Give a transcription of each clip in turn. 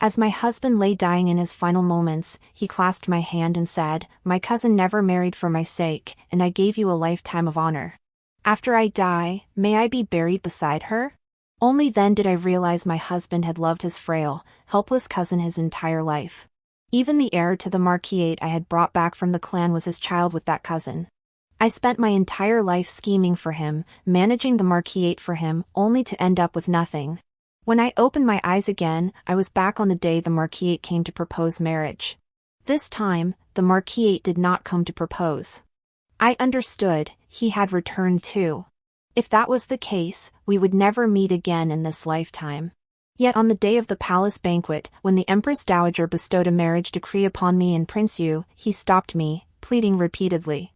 As my husband lay dying in his final moments, he clasped my hand and said, "My cousin never married for my sake, and I gave you a lifetime of honor. After I die, may I be buried beside her?" Only then did I realize my husband had loved his frail, helpless cousin his entire life. Even the heir to the marquisate I had brought back from the clan was his child with that cousin. I spent my entire life scheming for him, managing the marquisate for him, only to end up with nothing. When I opened my eyes again, I was back on the day the marquisate came to propose marriage. This time, the marquisate did not come to propose. I understood, he had returned too. If that was the case, we would never meet again in this lifetime. Yet on the day of the palace banquet, when the Empress Dowager bestowed a marriage decree upon me and Prince Yu, he stopped me, pleading repeatedly.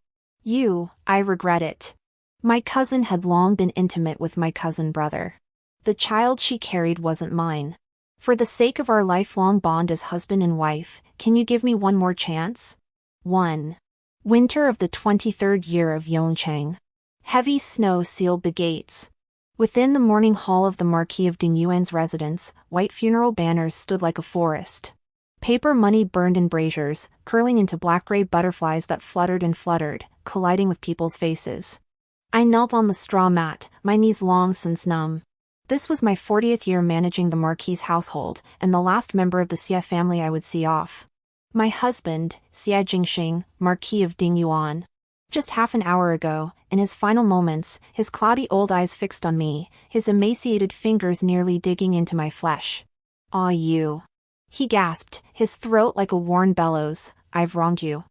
I regret it. My cousin had long been intimate with my cousin brother. The child she carried wasn't mine. For the sake of our lifelong bond as husband and wife, can you give me one more chance? 1. Winter of the 23rd year of Yongchang. Heavy snow sealed the gates. Within the morning hall of the Marquis of Dingyuan's residence, white funeral banners stood like a forest. Paper money burned in braziers, curling into black-gray butterflies that fluttered and fluttered, colliding with people's faces. I knelt on the straw mat, my knees long since numb. This was my 40th year managing the Marquis's household, and the last member of the Xie family I would see off. My husband, Xie Jingxing, Marquis of Dingyuan. Just half an hour ago, in his final moments, his cloudy old eyes fixed on me, his emaciated fingers nearly digging into my flesh. "Ah, you," he gasped, his throat like a worn bellows, "I've wronged you."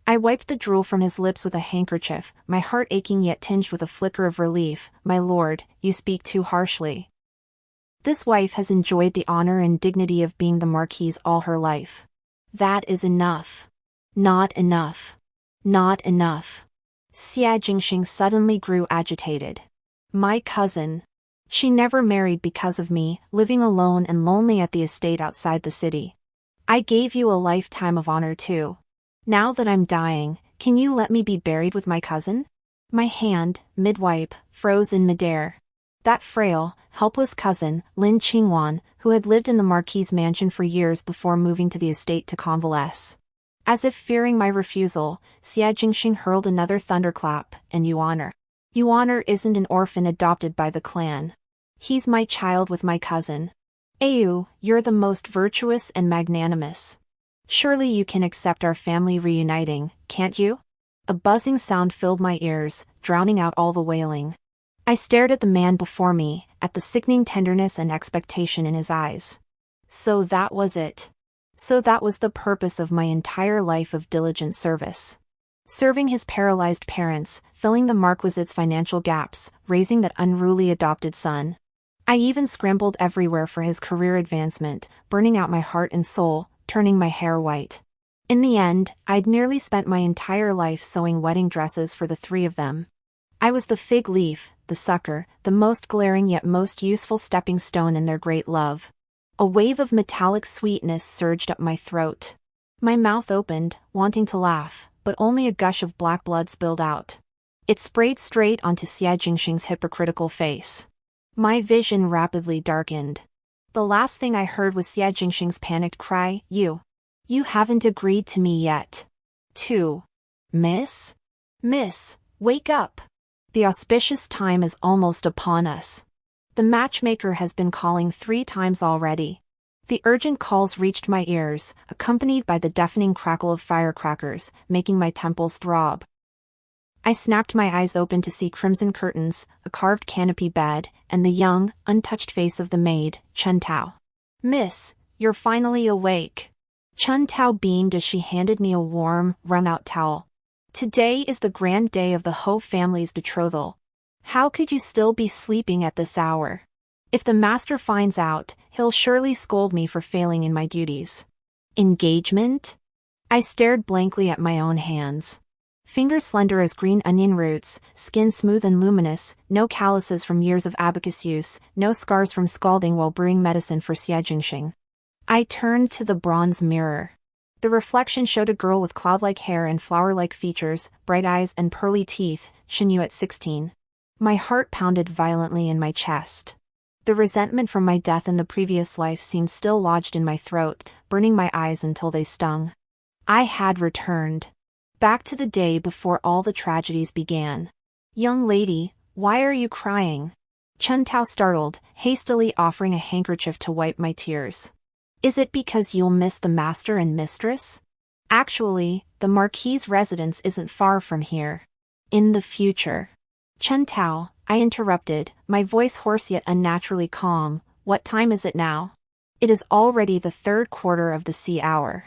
I wiped the drool from his lips with a handkerchief, my heart aching yet tinged with a flicker of relief. "My lord, you speak too harshly. This wife has enjoyed the honor and dignity of being the Marquise all her life. That is enough. Not enough. Not enough." Xie Jingxing suddenly grew agitated. "My cousin. She never married because of me, living alone and lonely at the estate outside the city. I gave you a lifetime of honor too. Now that I'm dying, can you let me be buried with my cousin?" My hand, mid-wipe, froze in midair. That frail, helpless cousin, Lin Qingwan, who had lived in the Marquis's mansion for years before moving to the estate to convalesce. As if fearing my refusal, Xie Jingxing hurled another thunderclap, "And Yuan'er. Yuan'er isn't an orphan adopted by the clan. He's my child with my cousin. Ayu, you're the most virtuous and magnanimous. Surely you can accept our family reuniting, can't you?" A buzzing sound filled my ears, drowning out all the wailing. I stared at the man before me, at the sickening tenderness and expectation in his eyes. So that was it. So that was the purpose of my entire life of diligent service. Serving his paralyzed parents, filling the Marquisite's financial gaps, raising that unruly adopted son. I even scrambled everywhere for his career advancement, burning out my heart and soul, turning my hair white. In the end, I'd nearly spent my entire life sewing wedding dresses for the three of them. I was the fig leaf, the sucker, the most glaring yet most useful stepping stone in their great love. A wave of metallic sweetness surged up my throat. My mouth opened, wanting to laugh, but only a gush of black blood spilled out. It sprayed straight onto Xie Jingxing's hypocritical face. My vision rapidly darkened. The last thing I heard was Xie Jingxing's panicked cry, You haven't agreed to me yet." 2. Miss? Miss, wake up. The auspicious time is almost upon us. The matchmaker has been calling 3 times already. The urgent calls reached my ears, accompanied by the deafening crackle of firecrackers, making my temples throb. I snapped my eyes open to see crimson curtains, a carved canopy bed, and the young, untouched face of the maid, Chun Tao. "Miss, you're finally awake." Chun Tao beamed as she handed me a warm, wrung-out towel. "Today is the grand day of the Ho family's betrothal. How could you still be sleeping at this hour? If the master finds out, he'll surely scold me for failing in my duties." "Engagement?" I stared blankly at my own hands. Fingers slender as green onion roots, skin smooth and luminous, no calluses from years of abacus use, no scars from scalding while brewing medicine for Xie Jingxing. I turned to the bronze mirror. The reflection showed a girl with cloud-like hair and flower-like features, bright eyes and pearly teeth, Shinyu at 16. My heart pounded violently in my chest. The resentment from my death in the previous life seemed still lodged in my throat, burning my eyes until they stung. I had returned. Back to the day before all the tragedies began. "Young lady, why are you crying?" Chun Tao startled, hastily offering a handkerchief to wipe my tears. "Is it because you'll miss the master and mistress?" "Actually, the Marquis's residence isn't far from here. In the future." "Chun Tao," I interrupted, my voice hoarse yet unnaturally calm, "what time is it now?" "It is already the third quarter of the sea hour."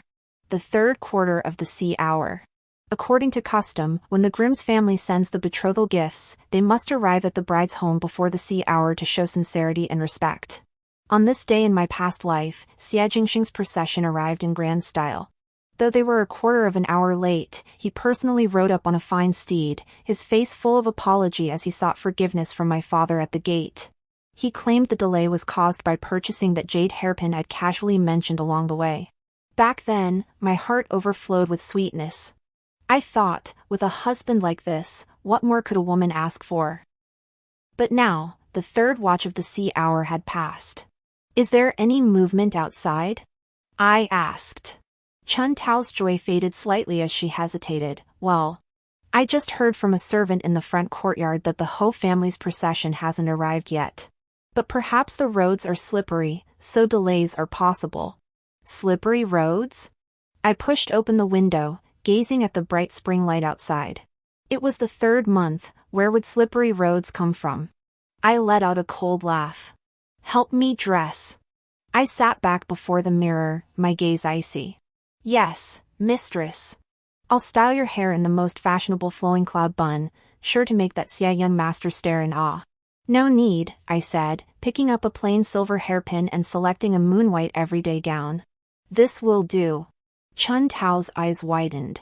The third quarter of the sea hour. According to custom, when the groom's family sends the betrothal gifts, they must arrive at the bride's home before the sea hour to show sincerity and respect. On this day in my past life, Xie Jingxing's procession arrived in grand style. Though they were a quarter of an hour late, he personally rode up on a fine steed, his face full of apology as he sought forgiveness from my father at the gate. He claimed the delay was caused by purchasing that jade hairpin I'd casually mentioned along the way. Back then, my heart overflowed with sweetness. I thought, with a husband like this, what more could a woman ask for? But now, the third watch of the sea hour had passed. "Is there any movement outside?" I asked. Chun Tao's joy faded slightly as she hesitated. "Well, I just heard from a servant in the front courtyard that the Ho family's procession hasn't arrived yet. But perhaps the roads are slippery, so delays are possible." "Slippery roads?" I pushed open the window, gazing at the bright spring light outside. It was the third month, where would slippery roads come from? I let out a cold laugh. "Help me dress." I sat back before the mirror, my gaze icy. "Yes, mistress. I'll style your hair in the most fashionable flowing cloud bun, sure to make that Xie young master stare in awe." "No need," I said, picking up a plain silver hairpin and selecting a moon-white everyday gown. "This will do." Chun Tao's eyes widened.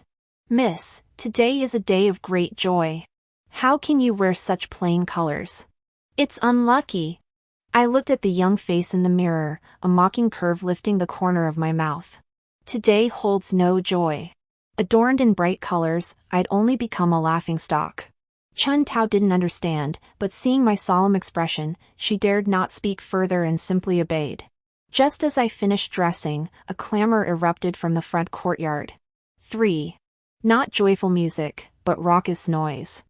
"Miss, today is a day of great joy. How can you wear such plain colors?" "It's unlucky." I looked at the young face in the mirror, a mocking curve lifting the corner of my mouth. Today holds no joy. Adorned in bright colors, I'd only become a laughingstock. Chun Tao didn't understand, but seeing my solemn expression, she dared not speak further and simply obeyed. Just as I finished dressing, a clamor erupted from the front courtyard. 3. Not joyful music, but raucous noise.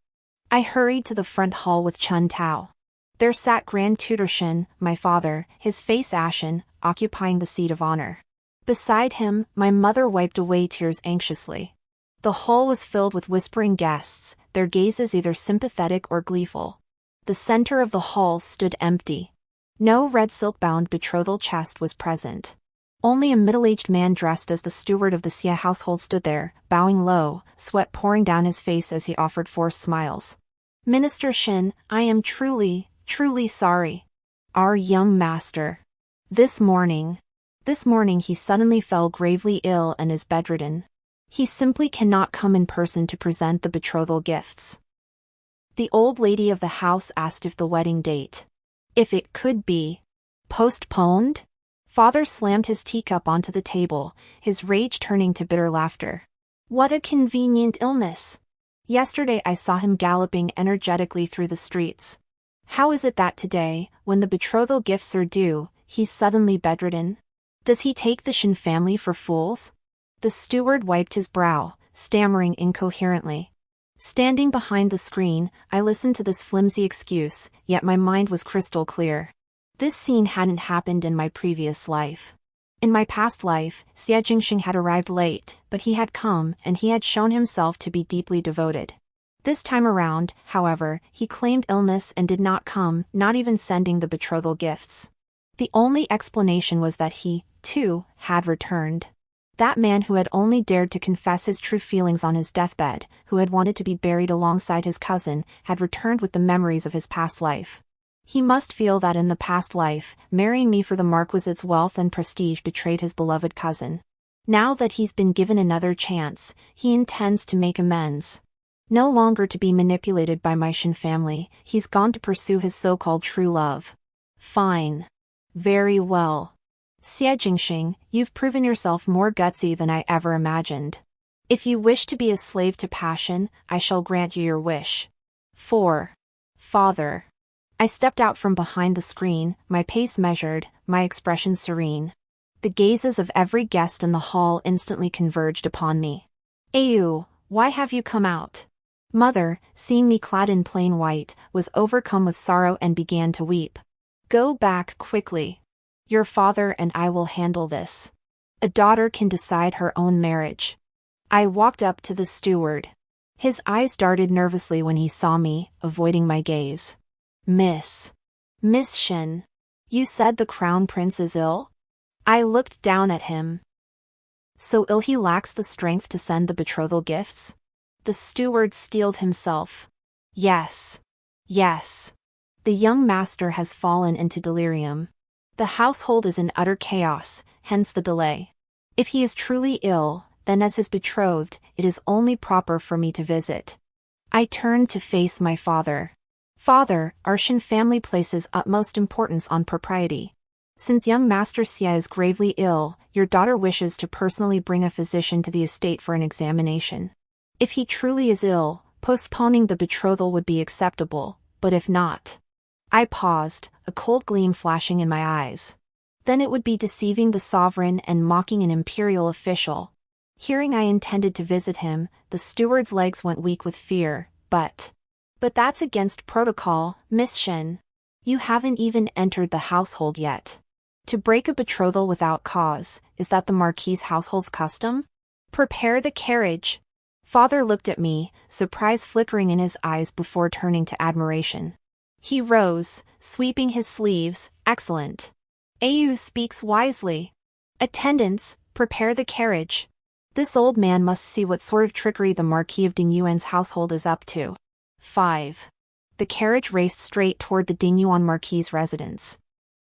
I hurried to the front hall with Chun Tao. There sat Grand Tutor Shin, my father, his face ashen, occupying the seat of honor. Beside him, my mother wiped away tears anxiously. The hall was filled with whispering guests, their gazes either sympathetic or gleeful. The center of the hall stood empty. No red silk-bound betrothal chest was present. Only a middle-aged man dressed as the steward of the Xie household stood there, bowing low, sweat pouring down his face as he offered forced smiles. "Minister Shin, I am truly sorry. Our young master. This morning he suddenly fell gravely ill and is bedridden. He simply cannot come in person to present the betrothal gifts." The old lady of the house asked if the wedding date, if it could be postponed. Father slammed his teacup onto the table, his rage turning to bitter laughter. "What a convenient illness. Yesterday I saw him galloping energetically through the streets. How is it that today, when the betrothal gifts are due, he's suddenly bedridden? Does he take the Shin family for fools?" The steward wiped his brow, stammering incoherently. Standing behind the screen, I listened to this flimsy excuse, yet my mind was crystal clear. This scene hadn't happened in my previous life. In my past life, Xie Jingxing had arrived late, but he had come and he had shown himself to be deeply devoted. This time around, however, he claimed illness and did not come, not even sending the betrothal gifts. The only explanation was that he, too, had returned. That man who had only dared to confess his true feelings on his deathbed, who had wanted to be buried alongside his cousin, had returned with the memories of his past life. He must feel that in the past life, marrying me for the Marquis's wealth and prestige betrayed his beloved cousin. Now that he's been given another chance, he intends to make amends. No longer to be manipulated by my Shin family, he's gone to pursue his so-called true love. Fine. Very well. Xie Jingxing, you've proven yourself more gutsy than I ever imagined. If you wish to be a slave to passion, I shall grant you your wish. 4. Father. I stepped out from behind the screen, my pace measured, my expression serene. The gazes of every guest in the hall instantly converged upon me. "Ayu, why have you come out?" Mother, seeing me clad in plain white, was overcome with sorrow and began to weep. "Go back quickly. Your father and I will handle this. A daughter can decide her own marriage." I walked up to the steward. His eyes darted nervously when he saw me, avoiding my gaze. Miss Shin, you said the crown prince is ill?" I looked down at him. "So ill he lacks the strength to send the betrothal gifts?" The steward steeled himself. Yes. The young master has fallen into delirium. The household is in utter chaos, hence the delay. If he is truly ill, then as his betrothed, it is only proper for me to visit. I turned to face my father. "Father, our Shin family places utmost importance on propriety. Since young Master Xia is gravely ill, your daughter wishes to personally bring a physician to the estate for an examination. If he truly is ill, postponing the betrothal would be acceptable, but if not..." I paused, a cold gleam flashing in my eyes. Then it would be deceiving the sovereign and mocking an imperial official. Hearing I intended to visit him, the steward's legs went weak with fear. But that's against protocol, Miss Shin. You haven't even entered the household yet. To break a betrothal without cause, is that the Marquis's household's custom? Prepare the carriage." Father looked at me, surprise flickering in his eyes before turning to admiration. He rose, sweeping his sleeves. "Excellent. Ayu speaks wisely. Attendants, prepare the carriage. This old man must see what sort of trickery the Marquis of Dingyuan's household is up to." 5. The carriage raced straight toward the Dingyuan Marquis's residence.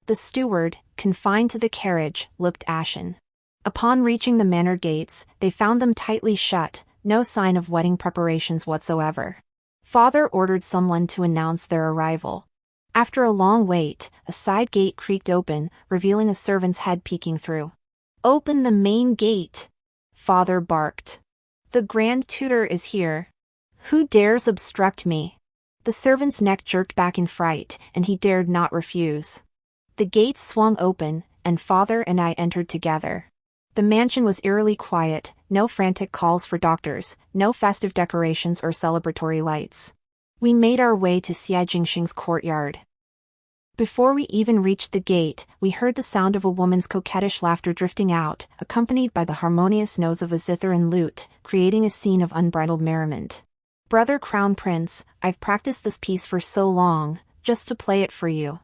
The steward, confined to the carriage, looked ashen. Upon reaching the manor gates, they found them tightly shut, no sign of wedding preparations whatsoever. Father ordered someone to announce their arrival. After a long wait, a side gate creaked open, revealing a servant's head peeking through. "Open the main gate," Father barked. "The Grand Tutor is here. Who dares obstruct me?" The servant's neck jerked back in fright, and he dared not refuse. The gates swung open, and Father and I entered together. The mansion was eerily quiet, no frantic calls for doctors, no festive decorations or celebratory lights. We made our way to Xia Jingxing's courtyard. Before we even reached the gate, we heard the sound of a woman's coquettish laughter drifting out, accompanied by the harmonious notes of a zither and lute, creating a scene of unbridled merriment. "Brother Crown Prince, I've practiced this piece for so long, just to play it for you."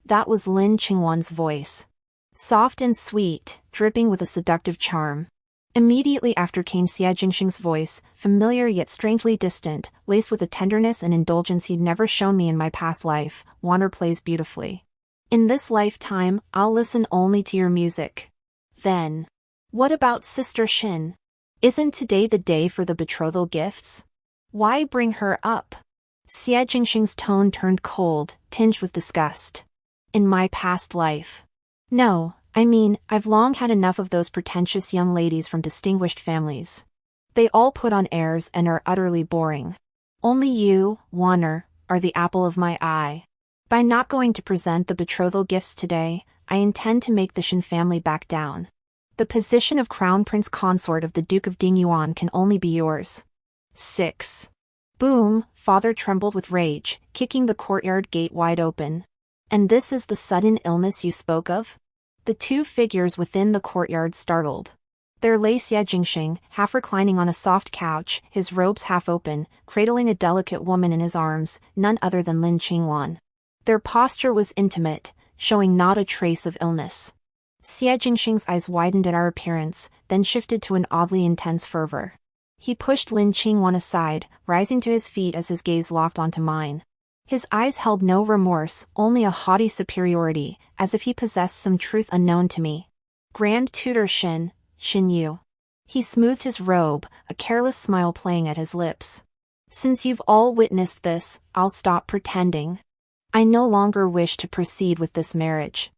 That was Lin Qingwan's voice. Soft and sweet, dripping with a seductive charm. Immediately after came Xia Jingxing's voice, familiar yet strangely distant, laced with a tenderness and indulgence he'd never shown me in my past life. "Wander plays beautifully. In this lifetime, I'll listen only to your music." Then, "What about Sister Shin? Isn't today the day for the betrothal gifts? Why bring her up?" Xia Jingxing's tone turned cold, tinged with disgust. "In my past life. No, I mean, I've long had enough of those pretentious young ladies from distinguished families. They all put on airs and are utterly boring. Only you, Wander, are the apple of my eye. By not going to present the betrothal gifts today, I intend to make the Shin family back down. The position of Crown Prince Consort of the Duke of Dingyuan can only be yours." 6. Boom, Father trembled with rage, kicking the courtyard gate wide open. "And this is the sudden illness you spoke of?" The two figures within the courtyard startled. There lay Xia Jingxing, half reclining on a soft couch, his robes half open, cradling a delicate woman in his arms, none other than Lin Qingwan. Their posture was intimate, showing not a trace of illness. Xia Jingxing's eyes widened at our appearance, then shifted to an oddly intense fervor. He pushed Lin Qingwan aside, rising to his feet as his gaze locked onto mine. His eyes held no remorse, only a haughty superiority, as if he possessed some truth unknown to me. "Grand Tutor Shin Yu." He smoothed his robe, a careless smile playing at his lips. "Since you've all witnessed this, I'll stop pretending. I no longer wish to proceed with this marriage."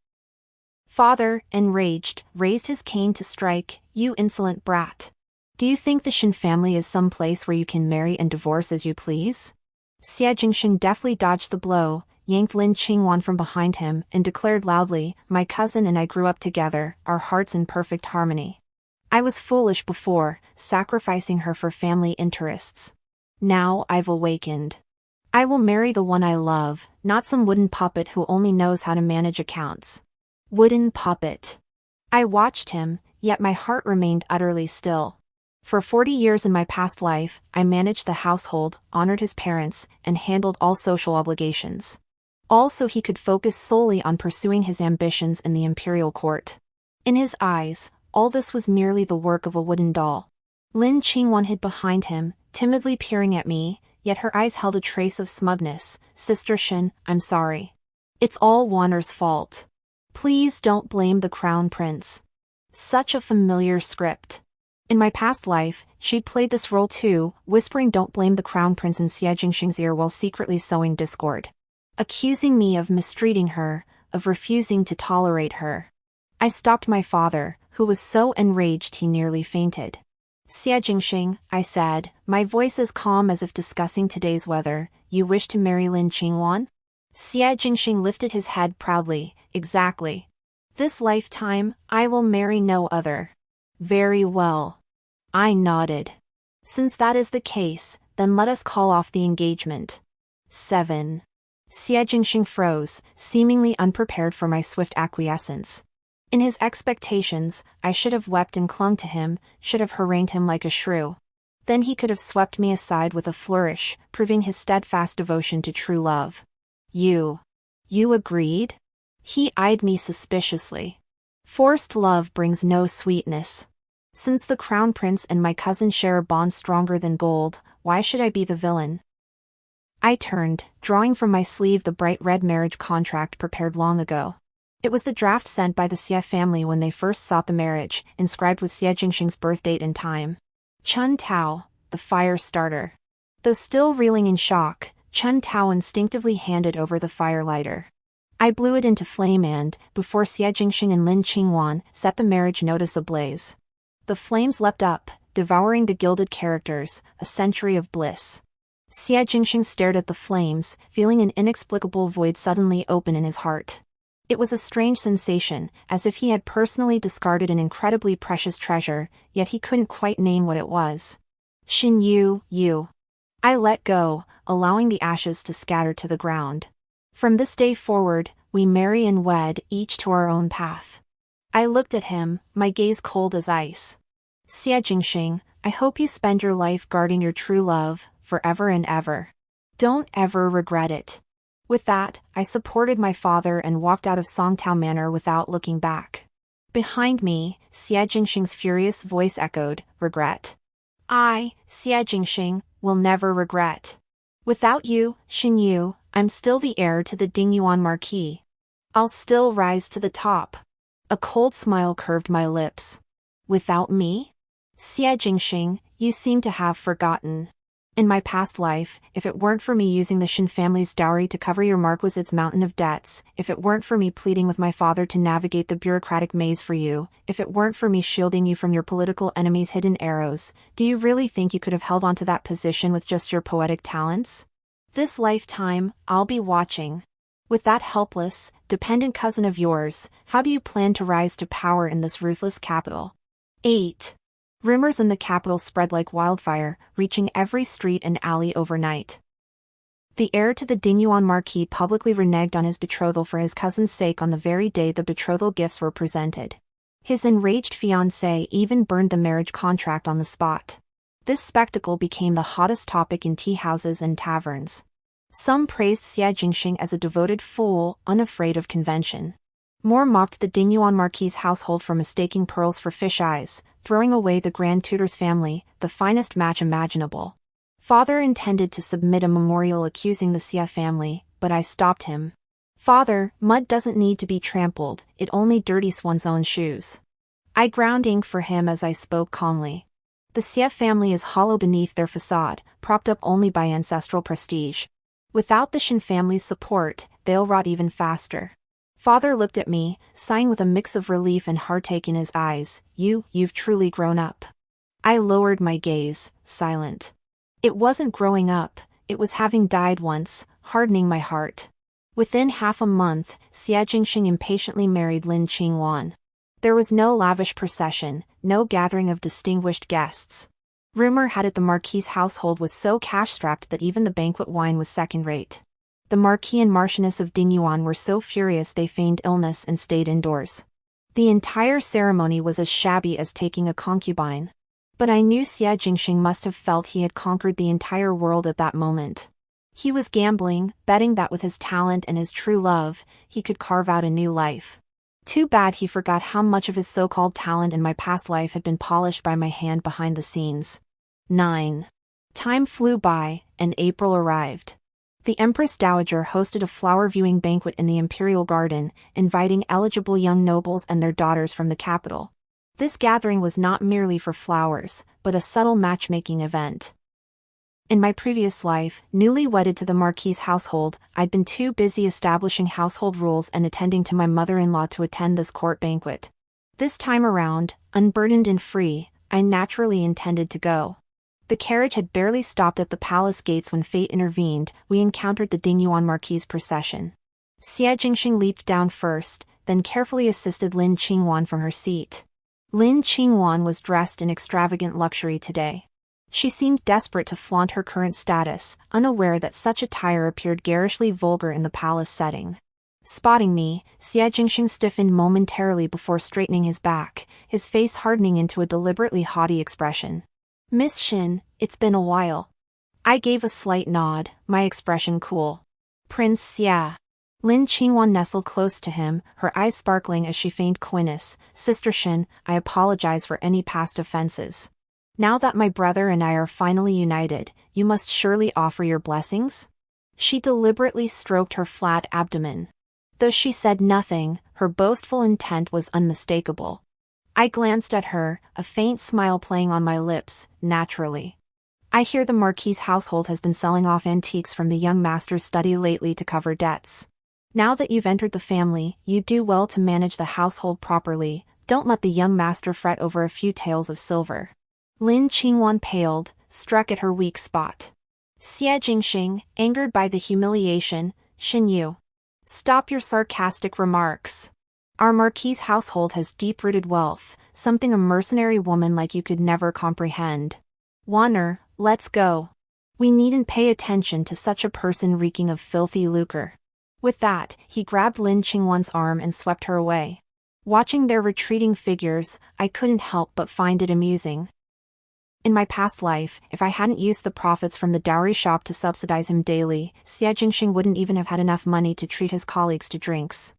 Father, enraged, raised his cane to strike. "You insolent brat. Do you think the Shin family is some place where you can marry and divorce as you please?" Xia Jingxing deftly dodged the blow. yanked Lin Qingwan from behind him, and declared loudly, "My cousin and I grew up together, our hearts in perfect harmony. I was foolish before, sacrificing her for family interests. Now I've awakened. I will marry the one I love, not some wooden puppet who only knows how to manage accounts." Wooden puppet. I watched him, yet my heart remained utterly still. For 40 years in my past life, I managed the household, honored his parents, and handled all social obligations. All so he could focus solely on pursuing his ambitions in the imperial court. In his eyes, all this was merely the work of a wooden doll. Lin Qingwan hid behind him, timidly peering at me, yet her eyes held a trace of smugness. "Sister Shin, I'm sorry. It's all Wanner's fault. Please don't blame the crown prince." Such a familiar script. In my past life, she'd played this role too, whispering "don't blame the crown prince" in Xie Jingxing's ear while secretly sowing discord. Accusing me of mistreating her, of refusing to tolerate her. I stopped my father, who was so enraged he nearly fainted. "Xie Jingxing," I said, my voice as calm as if discussing today's weather, "you wish to marry Lin Qingwan?" Xie Jingxing lifted his head proudly. "Exactly. This lifetime, I will marry no other." "Very well." I nodded. "Since that is the case, then let us call off the engagement." 7. Xie Jingxing froze, seemingly unprepared for my swift acquiescence. In his expectations, I should have wept and clung to him, should have harangued him like a shrew. Then he could have swept me aside with a flourish, proving his steadfast devotion to true love. You agreed?" He eyed me suspiciously. "Forced love brings no sweetness. Since the crown prince and my cousin share a bond stronger than gold, why should I be the villain?" I turned, drawing from my sleeve the bright red marriage contract prepared long ago. It was the draft sent by the Xie family when they first sought the marriage, inscribed with Xie Jingxing's birth date and time. Chun Tao, the fire starter. Though still reeling in shock, Chun Tao instinctively handed over the firelighter. I blew it into flame and, before Xie Jingxing and Lin Qingwan, set the marriage notice ablaze. The flames leapt up, devouring the gilded characters, a century of bliss. Xie Jingxing stared at the flames, feeling an inexplicable void suddenly open in his heart. It was a strange sensation, as if he had personally discarded an incredibly precious treasure, yet he couldn't quite name what it was. "Shin you. I let go, allowing the ashes to scatter to the ground. "From this day forward, we marry and wed, each to our own path." I looked at him, my gaze cold as ice. "Xie Jingxing, I hope you spend your life guarding your true love, forever and ever. Don't ever regret it." With that, I supported my father and walked out of Songtao Manor without looking back. Behind me, Xie Jingxing's furious voice echoed, "Regret? I, Xie Jingxing, will never regret. Without you, Xin Yu, I'm still the heir to the Dingyuan Marquis. I'll still rise to the top." A cold smile curved my lips. "Without me? Xie Jingxing, you seem to have forgotten. In my past life, if it weren't for me using the Shin family's dowry to cover your marquis's mountain of debts, if it weren't for me pleading with my father to navigate the bureaucratic maze for you, if it weren't for me shielding you from your political enemies' hidden arrows, do you really think you could have held on to that position with just your poetic talents? This lifetime, I'll be watching. With that helpless, dependent cousin of yours, how do you plan to rise to power in this ruthless capital?" 8. Rumors in the capital spread like wildfire, reaching every street and alley overnight. The heir to the Dingyuan Marquis publicly reneged on his betrothal for his cousin's sake on the very day the betrothal gifts were presented. His enraged fiancée even burned the marriage contract on the spot. This spectacle became the hottest topic in tea houses and taverns. Some praised Xie Jingxing as a devoted fool, unafraid of convention. More mocked the Dingyuan Marquis' household for mistaking pearls for fish eyes, throwing away the Grand Tutor's family, the finest match imaginable. Father intended to submit a memorial accusing the Xie family, but I stopped him. "Father, mud doesn't need to be trampled, it only dirties one's own shoes." I ground ink for him as I spoke calmly. The Xie family is hollow beneath their facade, propped up only by ancestral prestige. Without the Shin family's support, they'll rot even faster. Father looked at me, sighing with a mix of relief and heartache in his eyes. You've truly grown up." I lowered my gaze, silent. It wasn't growing up, it was having died once, hardening my heart. Within half a month, Xie Jingxing impatiently married Lin Qingwan. There was no lavish procession, no gathering of distinguished guests. Rumor had it the Marquis's household was so cash-strapped that even the banquet wine was second-rate. The Marquis and Marchioness of Dingyuan were so furious they feigned illness and stayed indoors. The entire ceremony was as shabby as taking a concubine. But I knew Xie Jingxing must have felt he had conquered the entire world at that moment. He was gambling, betting that with his talent and his true love, he could carve out a new life. Too bad he forgot how much of his so-called talent in my past life had been polished by my hand behind the scenes. 9. Time flew by, and April arrived. The Empress Dowager hosted a flower-viewing banquet in the Imperial Garden, inviting eligible young nobles and their daughters from the capital. This gathering was not merely for flowers, but a subtle matchmaking event. In my previous life, newly wedded to the Marquis's household, I'd been too busy establishing household rules and attending to my mother-in-law to attend this court banquet. This time around, unburdened and free, I naturally intended to go. The carriage had barely stopped at the palace gates when fate intervened. We encountered the Dingyuan Marquis procession. Xie Jingxing leaped down first, then carefully assisted Lin Qingwan from her seat. Lin Qingwan was dressed in extravagant luxury today. She seemed desperate to flaunt her current status, unaware that such attire appeared garishly vulgar in the palace setting. Spotting me, Xie Jingxing stiffened momentarily before straightening his back, his face hardening into a deliberately haughty expression. "Miss Xin, it's been a while." I gave a slight nod, my expression cool. "Prince Xie." Lin Qingwan nestled close to him, her eyes sparkling as she feigned coyness. "Sister Xin, I apologize for any past offenses. Now that my brother and I are finally united, you must surely offer your blessings?" She deliberately stroked her flat abdomen. Though she said nothing, her boastful intent was unmistakable. I glanced at her, a faint smile playing on my lips, naturally. "I hear the Marquis's household has been selling off antiques from the young master's study lately to cover debts. Now that you've entered the family, you do well to manage the household properly. Don't let the young master fret over a few taels of silver." Lin Qingwan paled, struck at her weak spot. Xie Jingxing, angered by the humiliation, "Xin Yu, stop your sarcastic remarks. Our Marquis's household has deep-rooted wealth, something a mercenary woman like you could never comprehend. Wanner, let's go. We needn't pay attention to such a person reeking of filthy lucre." With that, he grabbed Lin Qingwan's arm and swept her away. Watching their retreating figures, I couldn't help but find it amusing. In my past life, if I hadn't used the profits from the dowry shop to subsidize him daily, Xie Jingxing wouldn't even have had enough money to treat his colleagues to drinks.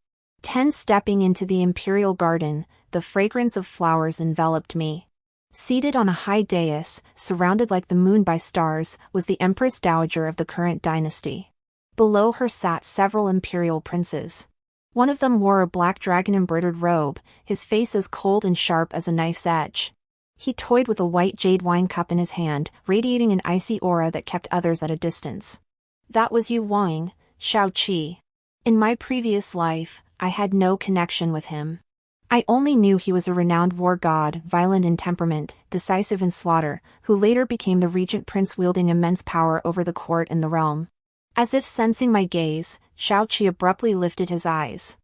Stepping into the Imperial Garden, the fragrance of flowers enveloped me. Seated on a high dais, surrounded like the moon by stars, was the Empress Dowager of the current dynasty. Below her sat several imperial princes. One of them wore a black dragon-embroidered robe, his face as cold and sharp as a knife's edge. He toyed with a white jade wine cup in his hand, radiating an icy aura that kept others at a distance. That was Yu Wang, Shao-Chi. In my previous life, I had no connection with him. I only knew he was a renowned war god, violent in temperament, decisive in slaughter, who later became the regent prince wielding immense power over the court and the realm. As if sensing my gaze, Shao-Chi abruptly lifted his eyes.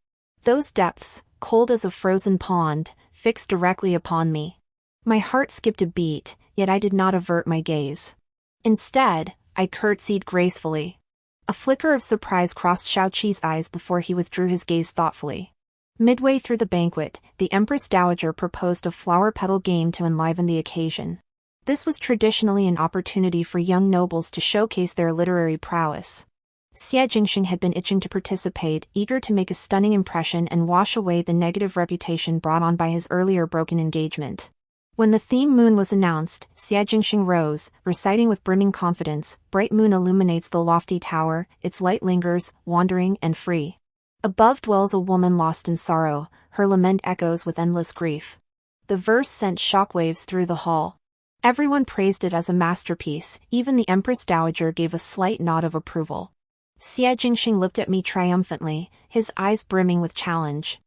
Those depths, cold as a frozen pond, fixed directly upon me. My heart skipped a beat, yet I did not avert my gaze. Instead, I curtsied gracefully. A flicker of surprise crossed Shao-Chi's eyes before he withdrew his gaze thoughtfully. Midway through the banquet, the Empress Dowager proposed a flower petal game to enliven the occasion. This was traditionally an opportunity for young nobles to showcase their literary prowess. Xie Jingxing had been itching to participate, eager to make a stunning impression and wash away the negative reputation brought on by his earlier broken engagement. When the theme moon was announced, Xie Jingxing rose, reciting with brimming confidence, "Bright moon illuminates the lofty tower, its light lingers, wandering and free. Above dwells a woman lost in sorrow, her lament echoes with endless grief." The verse sent shockwaves through the hall. Everyone praised it as a masterpiece, even the Empress Dowager gave a slight nod of approval. Xie Jingxing looked at me triumphantly, his eyes brimming with challenge.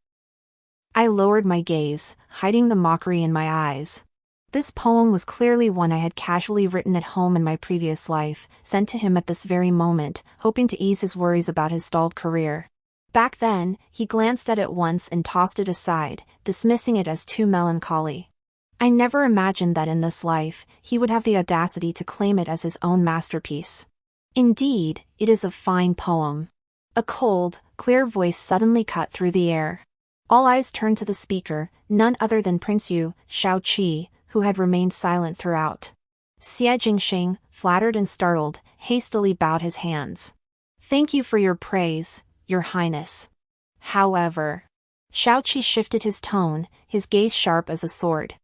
I lowered my gaze, hiding the mockery in my eyes. This poem was clearly one I had casually written at home in my previous life, sent to him at this very moment, hoping to ease his worries about his stalled career. Back then, he glanced at it once and tossed it aside, dismissing it as too melancholy. I never imagined that in this life, he would have the audacity to claim it as his own masterpiece. Indeed, it is a fine poem. A cold, clear voice suddenly cut through the air. All eyes turned to the speaker, none other than Prince Yu, Shao-Chi, who had remained silent throughout. Xie Jingxing, flattered and startled, hastily bowed his hands. "Thank you for your praise, Your Highness." However, Shao-Chi shifted his tone, his gaze sharp as a sword.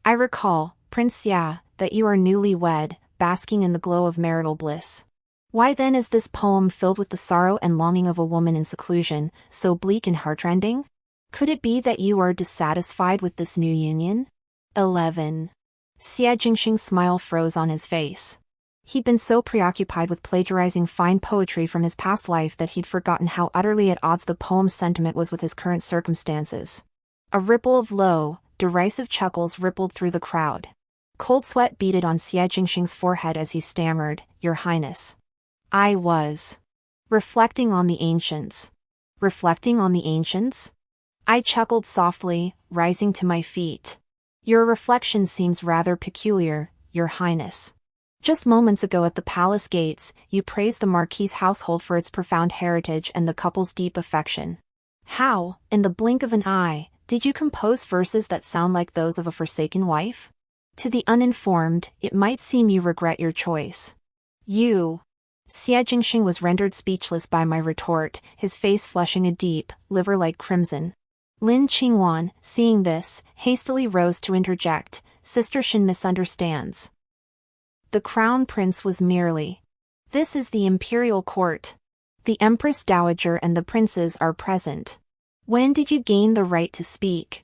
"I recall, Prince Xia, that you are newly wed, basking in the glow of marital bliss. Why then is this poem filled with the sorrow and longing of a woman in seclusion, so bleak and heartrending? Could it be that you are dissatisfied with this new union?" 11. Xie Jingxing's smile froze on his face. He'd been so preoccupied with plagiarizing fine poetry from his past life that he'd forgotten how utterly at odds the poem's sentiment was with his current circumstances. A ripple of low, derisive chuckles rippled through the crowd. Cold sweat beaded on Xie Jingxing's forehead as he stammered, "Your Highness. I was reflecting on the ancients." "Reflecting on the ancients?" I chuckled softly, rising to my feet. "Your reflection seems rather peculiar, Your Highness. Just moments ago at the palace gates, you praised the Marquis's household for its profound heritage and the couple's deep affection. How, in the blink of an eye, did you compose verses that sound like those of a forsaken wife? To the uninformed, it might seem you regret your choice." "You." Xie Jingxing was rendered speechless by my retort, his face flushing a deep, liver-like crimson. Lin Qingwan, seeing this, hastily rose to interject, "Sister Shin misunderstands. The crown prince was merely. This is the imperial court. The Empress Dowager and the princes are present. When did you gain the right to speak?"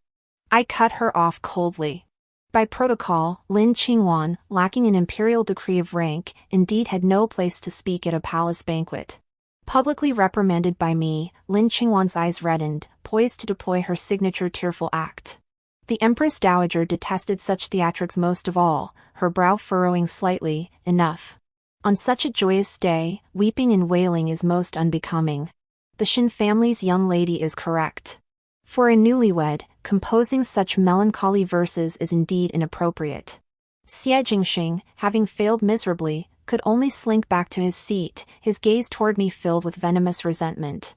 I cut her off coldly. By protocol, Lin Qingwan, lacking an imperial decree of rank, indeed had no place to speak at a palace banquet. Publicly reprimanded by me, Lin Qingwan's eyes reddened, poised to deploy her signature tearful act. The Empress Dowager detested such theatrics most of all, her brow furrowing slightly. "Enough. On such a joyous day, weeping and wailing is most unbecoming. The Shin family's young lady is correct. For a newlywed, composing such melancholy verses is indeed inappropriate." Xie Jingxing, having failed miserably, could only slink back to his seat, his gaze toward me filled with venomous resentment.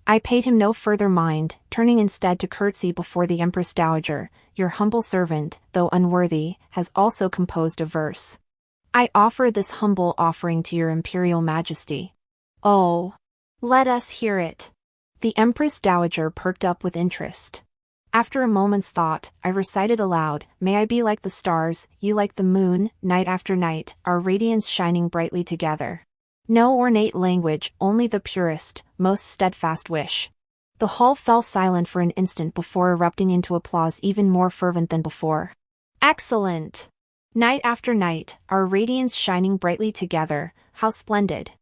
I paid him no further mind, turning instead to curtsy before the Empress Dowager. "Your humble servant, though unworthy, has also composed a verse. I offer this humble offering to your Imperial Majesty." "Oh, let us hear it." The Empress Dowager perked up with interest. After a moment's thought, I recited aloud, "May I be like the stars, you like the moon, night after night, our radiance shining brightly together. No ornate language, only the purest, most steadfast wish." The hall fell silent for an instant before erupting into applause even more fervent than before. "Excellent! Night after night, our radiance shining brightly together, how splendid!"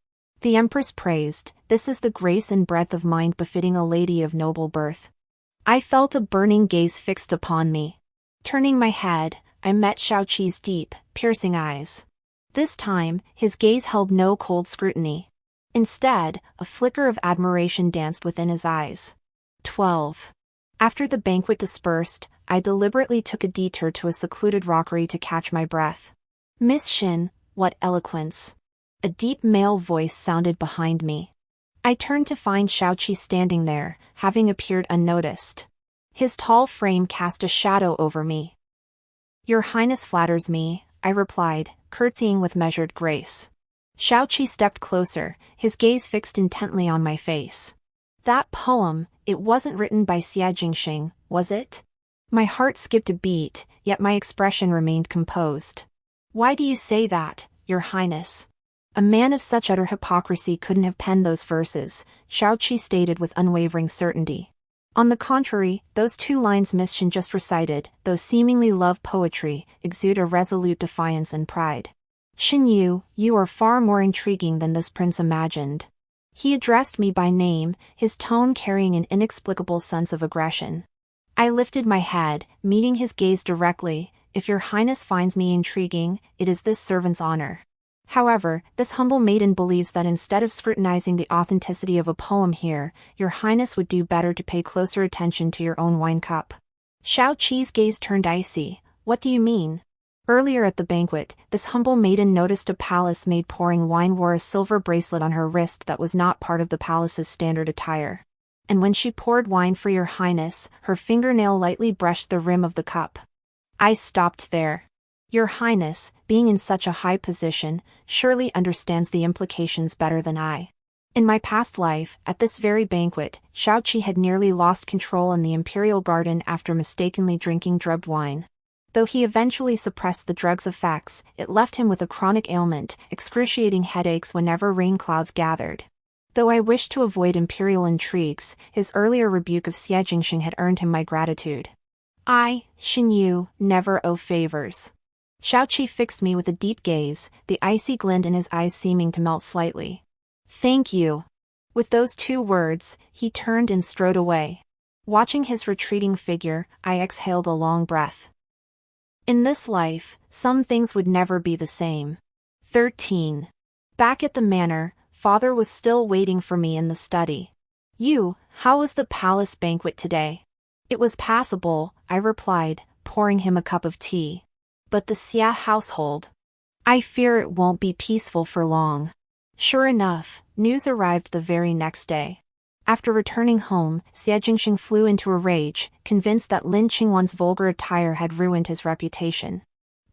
The Empress praised, "This is the grace and breadth of mind befitting a lady of noble birth." I felt a burning gaze fixed upon me. Turning my head, I met Shao-Chi's deep, piercing eyes. This time, his gaze held no cold scrutiny. Instead, a flicker of admiration danced within his eyes. 12. After the banquet dispersed, I deliberately took a detour to a secluded rockery to catch my breath. "Miss Shin, what eloquence!" A deep male voice sounded behind me. I turned to find Shao-Chi standing there, having appeared unnoticed. His tall frame cast a shadow over me. "Your Highness flatters me," I replied, curtsying with measured grace. Shao-Chi stepped closer, his gaze fixed intently on my face. "That poem, it wasn't written by Xie Jingxing, was it?" My heart skipped a beat, yet my expression remained composed. "Why do you say that, Your Highness? A man of such utter hypocrisy couldn't have penned those verses," Shao-Chi stated with unwavering certainty. "On the contrary, those two lines Miss Shin just recited, though seemingly love poetry, exude a resolute defiance and pride. Shin Yu, you are far more intriguing than this prince imagined." He addressed me by name, his tone carrying an inexplicable sense of aggression. I lifted my head, meeting his gaze directly, if your highness finds me intriguing, it is this servant's honor. However, this humble maiden believes that instead of scrutinizing the authenticity of a poem here, your highness would do better to pay closer attention to your own wine cup. Xiao Qi's gaze turned icy. What do you mean? Earlier at the banquet, this humble maiden noticed a palace maid pouring wine wore a silver bracelet on her wrist that was not part of the palace's standard attire. And when she poured wine for your highness, her fingernail lightly brushed the rim of the cup. I stopped there. Your highness, being in such a high position, surely understands the implications better than I. In my past life, at this very banquet, Xiao Qi had nearly lost control in the imperial garden after mistakenly drinking drugged wine. Though he eventually suppressed the drug's effects, it left him with a chronic ailment, excruciating headaches whenever rain clouds gathered. Though I wished to avoid imperial intrigues, his earlier rebuke of Xie Jingxing had earned him my gratitude. I, Xin Yu, never owe favors. Xiao Qi fixed me with a deep gaze, the icy glint in his eyes seeming to melt slightly. Thank you. With those two words, he turned and strode away. Watching his retreating figure, I exhaled a long breath. In this life, some things would never be the same. 13. Back at the manor, father was still waiting for me in the study. How was the palace banquet today? It was passable, I replied, pouring him a cup of tea. But the Xia household? I fear it won't be peaceful for long. Sure enough, news arrived the very next day. After returning home, Xie Jingxing flew into a rage, convinced that Lin Qingwan's vulgar attire had ruined his reputation.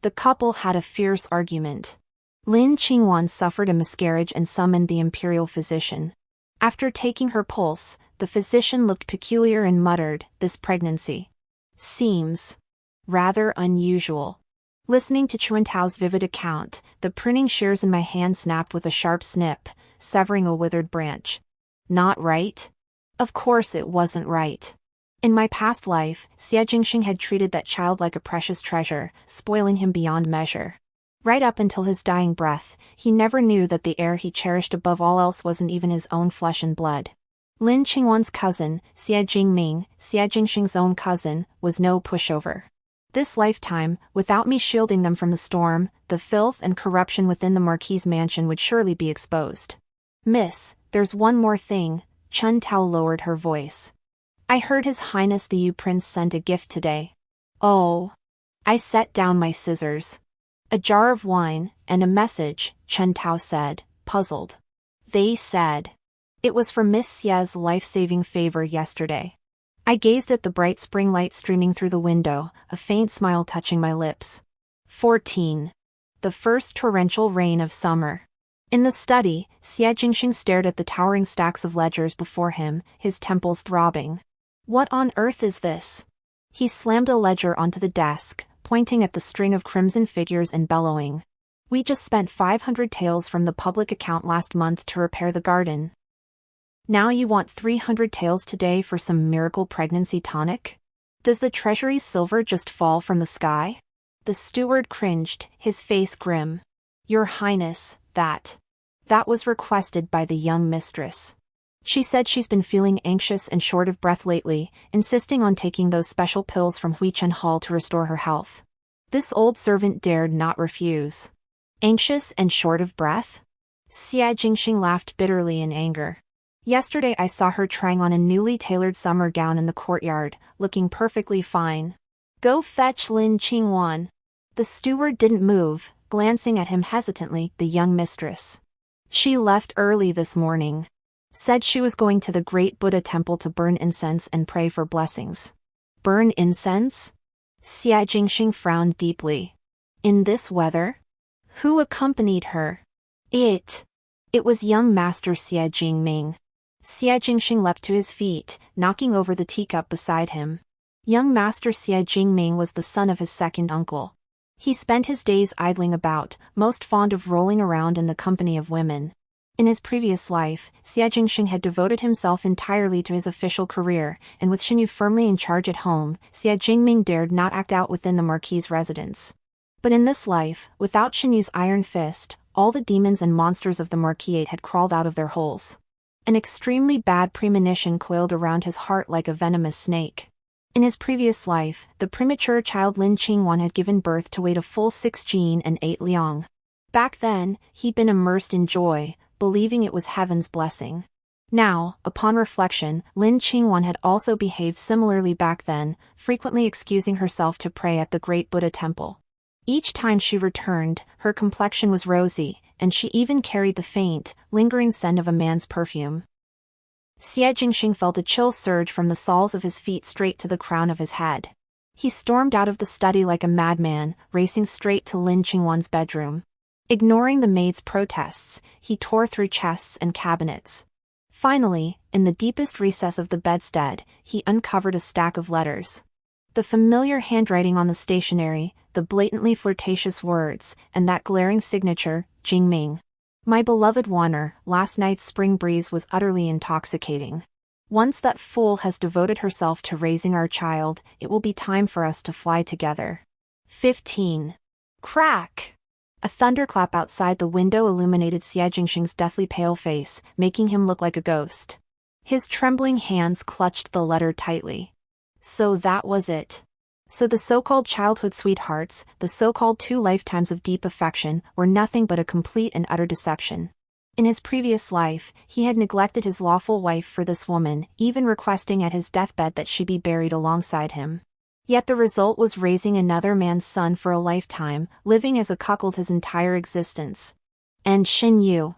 The couple had a fierce argument. Lin Qingwan suffered a miscarriage and summoned the imperial physician. After taking her pulse, the physician looked peculiar and muttered, "This pregnancy seems rather unusual." Listening to Chuantao's vivid account, the pruning shears in my hand snapped with a sharp snip, severing a withered branch. Not right? Of course it wasn't right. In my past life, Xie Jingxing had treated that child like a precious treasure, spoiling him beyond measure. Right up until his dying breath, he never knew that the heir he cherished above all else wasn't even his own flesh and blood. Lin Qingwan's cousin, Xie Jingming, Xie Jingxing's own cousin, was no pushover. This lifetime, without me shielding them from the storm, the filth and corruption within the Marquis's mansion would surely be exposed. Miss, there's one more thing, Chun Tao lowered her voice. I heard His Highness the Yu Prince sent a gift today. Oh. I set down my scissors. A jar of wine, and a message, Chun Tao said, puzzled. They said it was for Miss Xie's life-saving favor yesterday. I gazed at the bright spring light streaming through the window, a faint smile touching my lips. 14. The first torrential rain of summer. In the study, Xie Jingxing stared at the towering stacks of ledgers before him, his temples throbbing. What on earth is this? He slammed a ledger onto the desk, pointing at the string of crimson figures and bellowing. We just spent 500 taels from the public account last month to repair the garden. Now you want 300 taels today for some miracle pregnancy tonic? Does the treasury's silver just fall from the sky? The steward cringed, his face grim. Your Highness, that was requested by the young mistress. She said she's been feeling anxious and short of breath lately, insisting on taking those special pills from Huichen Hall to restore her health. This old servant dared not refuse. Anxious and short of breath? Xie Jingxing laughed bitterly in anger. Yesterday I saw her trying on a newly tailored summer gown in the courtyard, looking perfectly fine. Go fetch Lin Qingwan. The steward didn't move, glancing at him hesitantly, the young mistress. She left early this morning. Said she was going to the great Buddha temple to burn incense and pray for blessings. Burn incense? Xie Jingxing frowned deeply. In this weather? Who accompanied her? It was young Master Xie Jingming. Xie Jingxing leapt to his feet, knocking over the teacup beside him. Young Master Xie Jingming was the son of his second uncle. He spent his days idling about, most fond of rolling around in the company of women. In his previous life, Xie Jingxing had devoted himself entirely to his official career, and with Xinyu firmly in charge at home, Xie Jingming dared not act out within the Marquis's residence. But in this life, without Xinyu's iron fist, all the demons and monsters of the Marquis had crawled out of their holes. An extremely bad premonition coiled around his heart like a venomous snake. In his previous life, the premature child Lin Qingwan had given birth to weight a full 6 jin and 8 liang. Back then, he'd been immersed in joy, believing it was heaven's blessing. Now, upon reflection, Lin Qingwan had also behaved similarly back then, frequently excusing herself to pray at the great Buddha temple. Each time she returned, her complexion was rosy, and she even carried the faint, lingering scent of a man's perfume. Xie Jingxing felt a chill surge from the soles of his feet straight to the crown of his head. He stormed out of the study like a madman, racing straight to Lin Qingwan's bedroom. Ignoring the maid's protests, he tore through chests and cabinets. Finally, in the deepest recess of the bedstead, he uncovered a stack of letters. The familiar handwriting on the stationery, the blatantly flirtatious words, and that glaring signature, Jingming. My beloved Wanner, last night's spring breeze was utterly intoxicating. Once that fool has devoted herself to raising our child, it will be time for us to fly together. 15. Crack! A thunderclap outside the window illuminated Xie Jingxing's deathly pale face, making him look like a ghost. His trembling hands clutched the letter tightly. So that was it. So the so-called childhood sweethearts, the so-called 2 lifetimes of deep affection, were nothing but a complete and utter deception. In his previous life, he had neglected his lawful wife for this woman, even requesting at his deathbed that she be buried alongside him. Yet the result was raising another man's son for a lifetime, living as a cuckold his entire existence. And Xinyu,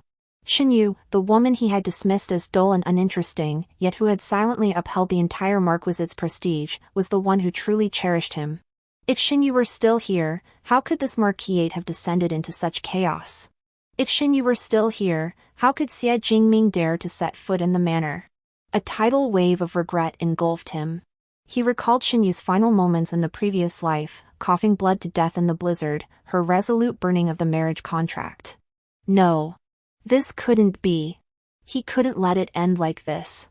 the woman he had dismissed as dull and uninteresting, yet who had silently upheld the entire marquisite's prestige, was the one who truly cherished him. If Xinyu were still here, how could this marquisate have descended into such chaos? If Xinyu were still here, how could Xie Jingming dare to set foot in the manor? A tidal wave of regret engulfed him. He recalled Xinyu's final moments in the previous life, coughing blood to death in the blizzard, her resolute burning of the marriage contract. No. This couldn't be. He couldn't let it end like this.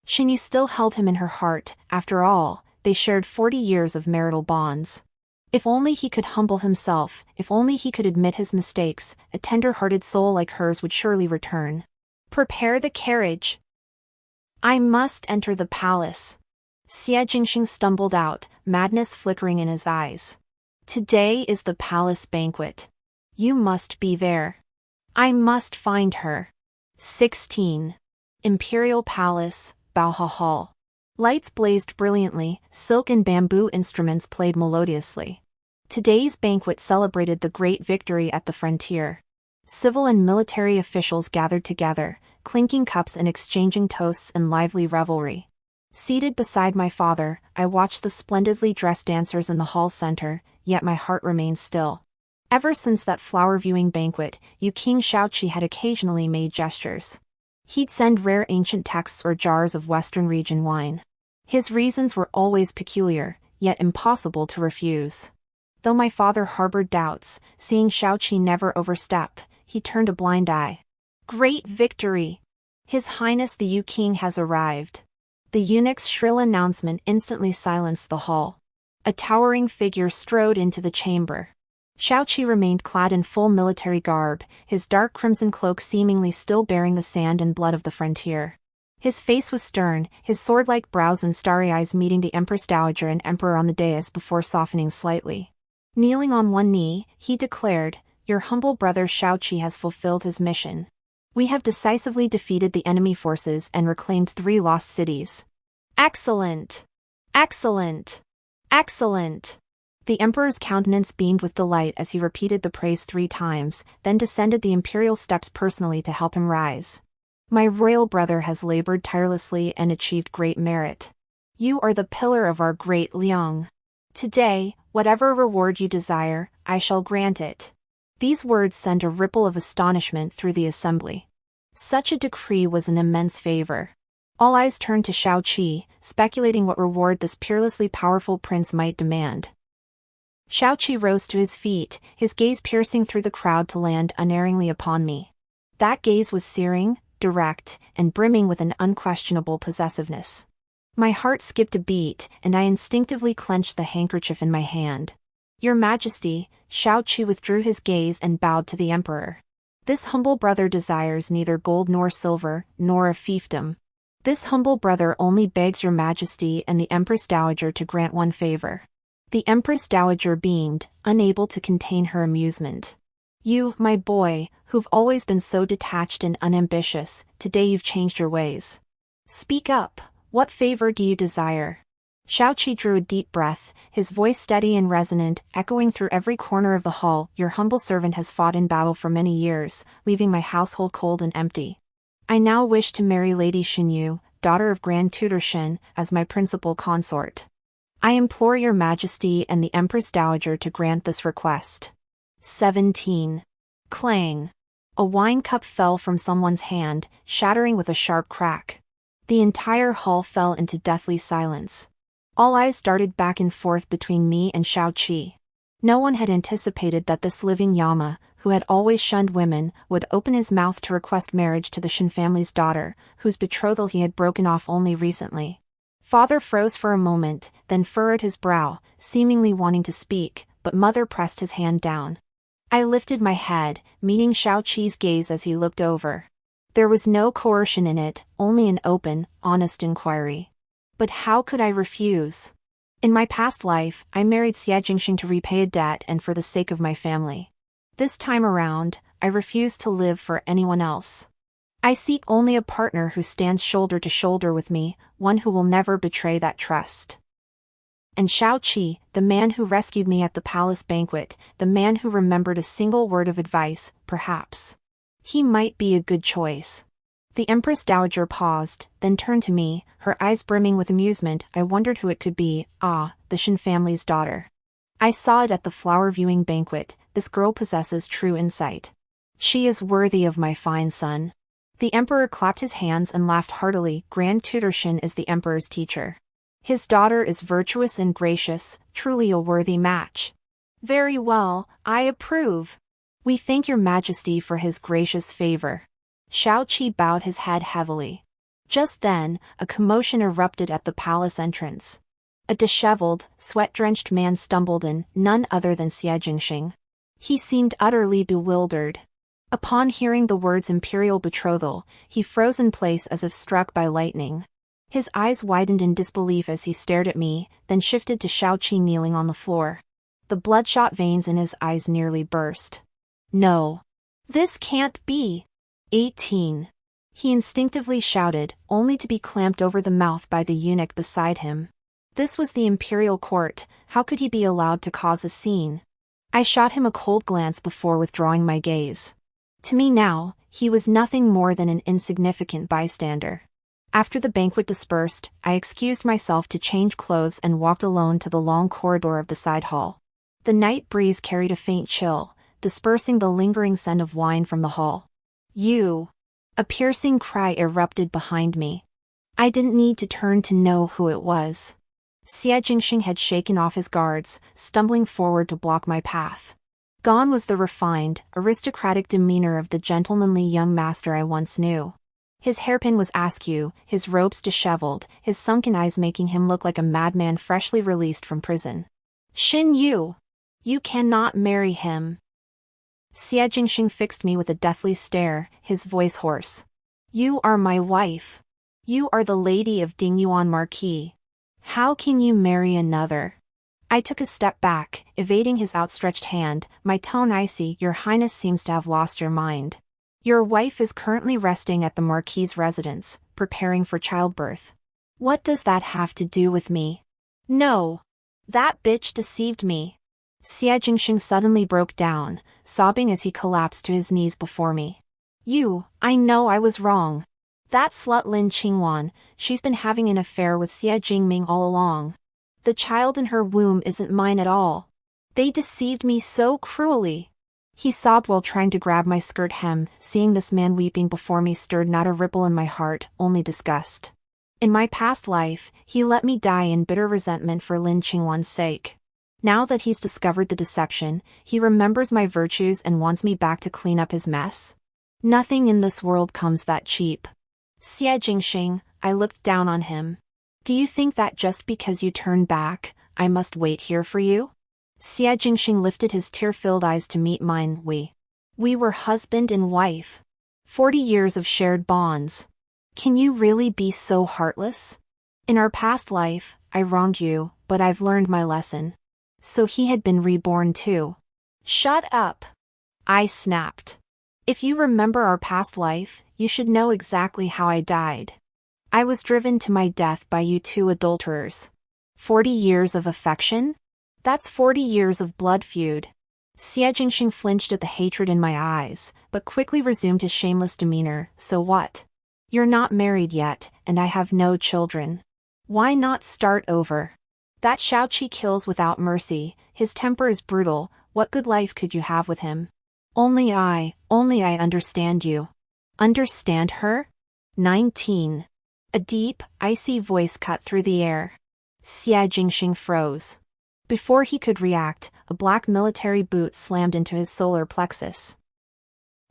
Xinyu still held him in her heart, after all, they shared 40 years of marital bonds. If only he could humble himself, if only he could admit his mistakes, a tender-hearted soul like hers would surely return. Prepare the carriage. I must enter the palace. Xie Jingxing stumbled out, madness flickering in his eyes. Today is the palace banquet. You must be there. I must find her. 16. Imperial Palace, Baoha Hall. Lights blazed brilliantly, silk and bamboo instruments played melodiously. Today's banquet celebrated the great victory at the frontier. Civil and military officials gathered together, clinking cups and exchanging toasts in lively revelry. Seated beside my father, I watched the splendidly dressed dancers in the hall center, yet my heart remained still. Ever since that flower-viewing banquet, King Shaoqi had occasionally made gestures. He'd send rare ancient texts or jars of Western region wine. His reasons were always peculiar, yet impossible to refuse. Though my father harbored doubts, seeing Shaoqi never overstep, he turned a blind eye. Great victory! His Highness the King has arrived. The eunuch's shrill announcement instantly silenced the hall. A towering figure strode into the chamber. Shaoqi remained clad in full military garb, his dark crimson cloak seemingly still bearing the sand and blood of the frontier. His face was stern, his sword-like brows and starry eyes meeting the Empress Dowager and Emperor on the dais before softening slightly. Kneeling on one knee, he declared, "Your humble brother Shaoqi has fulfilled his mission. We have decisively defeated the enemy forces and reclaimed 3 lost cities." Excellent! Excellent! Excellent! The emperor's countenance beamed with delight as he repeated the praise 3 times, then descended the imperial steps personally to help him rise. My royal brother has labored tirelessly and achieved great merit. You are the pillar of our great Liang. Today, whatever reward you desire, I shall grant it. These words sent a ripple of astonishment through the assembly. Such a decree was an immense favor. All eyes turned to Shaoqi, speculating what reward this peerlessly powerful prince might demand. Shaoqi rose to his feet, his gaze piercing through the crowd to land unerringly upon me. That gaze was searing, direct, and brimming with an unquestionable possessiveness. My heart skipped a beat, and I instinctively clenched the handkerchief in my hand. Your Majesty, Shaoqi withdrew his gaze and bowed to the emperor. This humble brother desires neither gold nor silver, nor a fiefdom. This humble brother only begs your majesty and the Empress Dowager to grant one favor. The Empress Dowager beamed, unable to contain her amusement. You, my boy, who've always been so detached and unambitious, today you've changed your ways. Speak up, what favor do you desire? Shao-Chi drew a deep breath, his voice steady and resonant, echoing through every corner of the hall. Your humble servant has fought in battle for many years, leaving my household cold and empty. I now wish to marry Lady Xinyu, daughter of Grand Tutor Shen, as my principal consort. I implore your majesty and the Empress Dowager to grant this request. 17. Clang. A wine cup fell from someone's hand, shattering with a sharp crack. The entire hall fell into deathly silence. All eyes darted back and forth between me and Shao-Chi. No one had anticipated that this living Yama, who had always shunned women, would open his mouth to request marriage to the Shen family's daughter, whose betrothal he had broken off only recently. Father froze for a moment, then furrowed his brow, seemingly wanting to speak, but Mother pressed his hand down. I lifted my head, meeting Shao-Chi's gaze as he looked over. There was no coercion in it, only an open, honest inquiry. But how could I refuse? In my past life, I married Xie Jingxing to repay a debt and for the sake of my family. This time around, I refuse to live for anyone else. I seek only a partner who stands shoulder to shoulder with me, one who will never betray that trust. And Shao-Chi, the man who rescued me at the palace banquet, the man who remembered a single word of advice, perhaps. He might be a good choice. The Empress Dowager paused, then turned to me, her eyes brimming with amusement. I wondered who it could be. The Shen family's daughter. I saw it at the flower viewing banquet. This girl possesses true insight. She is worthy of my fine son. The Emperor clapped his hands and laughed heartily. Grand Tutor Shen is the Emperor's teacher. His daughter is virtuous and gracious, truly a worthy match. Very well, I approve. We thank your majesty for his gracious favor. Shao-Chi bowed his head heavily. Just then, a commotion erupted at the palace entrance. A disheveled, sweat-drenched man stumbled in, none other than Xie Jingxing. He seemed utterly bewildered. Upon hearing the words imperial betrothal, he froze in place as if struck by lightning. His eyes widened in disbelief as he stared at me, then shifted to Shao-Chi kneeling on the floor. The bloodshot veins in his eyes nearly burst. No. This can't be. 18. He instinctively shouted, only to be clamped over the mouth by the eunuch beside him. This was the imperial court, how could he be allowed to cause a scene? I shot him a cold glance before withdrawing my gaze. To me now, he was nothing more than an insignificant bystander. After the banquet dispersed, I excused myself to change clothes and walked alone to the long corridor of the side hall. The night breeze carried a faint chill, dispersing the lingering scent of wine from the hall. You! A piercing cry erupted behind me. I didn't need to turn to know who it was. Xie Jingxing had shaken off his guards, stumbling forward to block my path. Gone was the refined, aristocratic demeanor of the gentlemanly young master I once knew. His hairpin was askew, his robes disheveled, his sunken eyes making him look like a madman freshly released from prison. Xinyu! You cannot marry him. Xie Jingxing fixed me with a deathly stare, his voice hoarse. You are my wife. You are the lady of Dingyuan Marquis. How can you marry another? I took a step back, evading his outstretched hand, my tone icy. Your Highness seems to have lost your mind. Your wife is currently resting at the Marquis's residence, preparing for childbirth. What does that have to do with me? No. That bitch deceived me. Xie Jingxing suddenly broke down, sobbing as he collapsed to his knees before me. I know I was wrong. That slut Lin Qingwan, she's been having an affair with Xie Jingming all along. The child in her womb isn't mine at all. They deceived me so cruelly. He sobbed while trying to grab my skirt hem. Seeing this man weeping before me stirred not a ripple in my heart, only disgust. In my past life, he let me die in bitter resentment for Lin Qingwan's sake. Now that he's discovered the deception, he remembers my virtues and wants me back to clean up his mess. Nothing in this world comes that cheap. Xie Jingxing, I looked down on him. Do you think that just because you turned back, I must wait here for you? Xie Jingxing lifted his tear-filled eyes to meet mine. We were husband and wife. 40 years of shared bonds. Can you really be so heartless? In our past life, I wronged you, but I've learned my lesson. So he had been reborn too. Shut up! I snapped. If you remember our past life, you should know exactly how I died. I was driven to my death by you two adulterers. 40 years of affection? That's 40 years of blood feud. Xie Jingxing flinched at the hatred in my eyes, but quickly resumed his shameless demeanor. So what? You're not married yet, and I have no children. Why not start over? That Shaoqi kills without mercy, his temper is brutal, what good life could you have with him? Only I understand you. Understand her? 19. A deep, icy voice cut through the air. Xie Jingxing froze. Before he could react, a black military boot slammed into his solar plexus.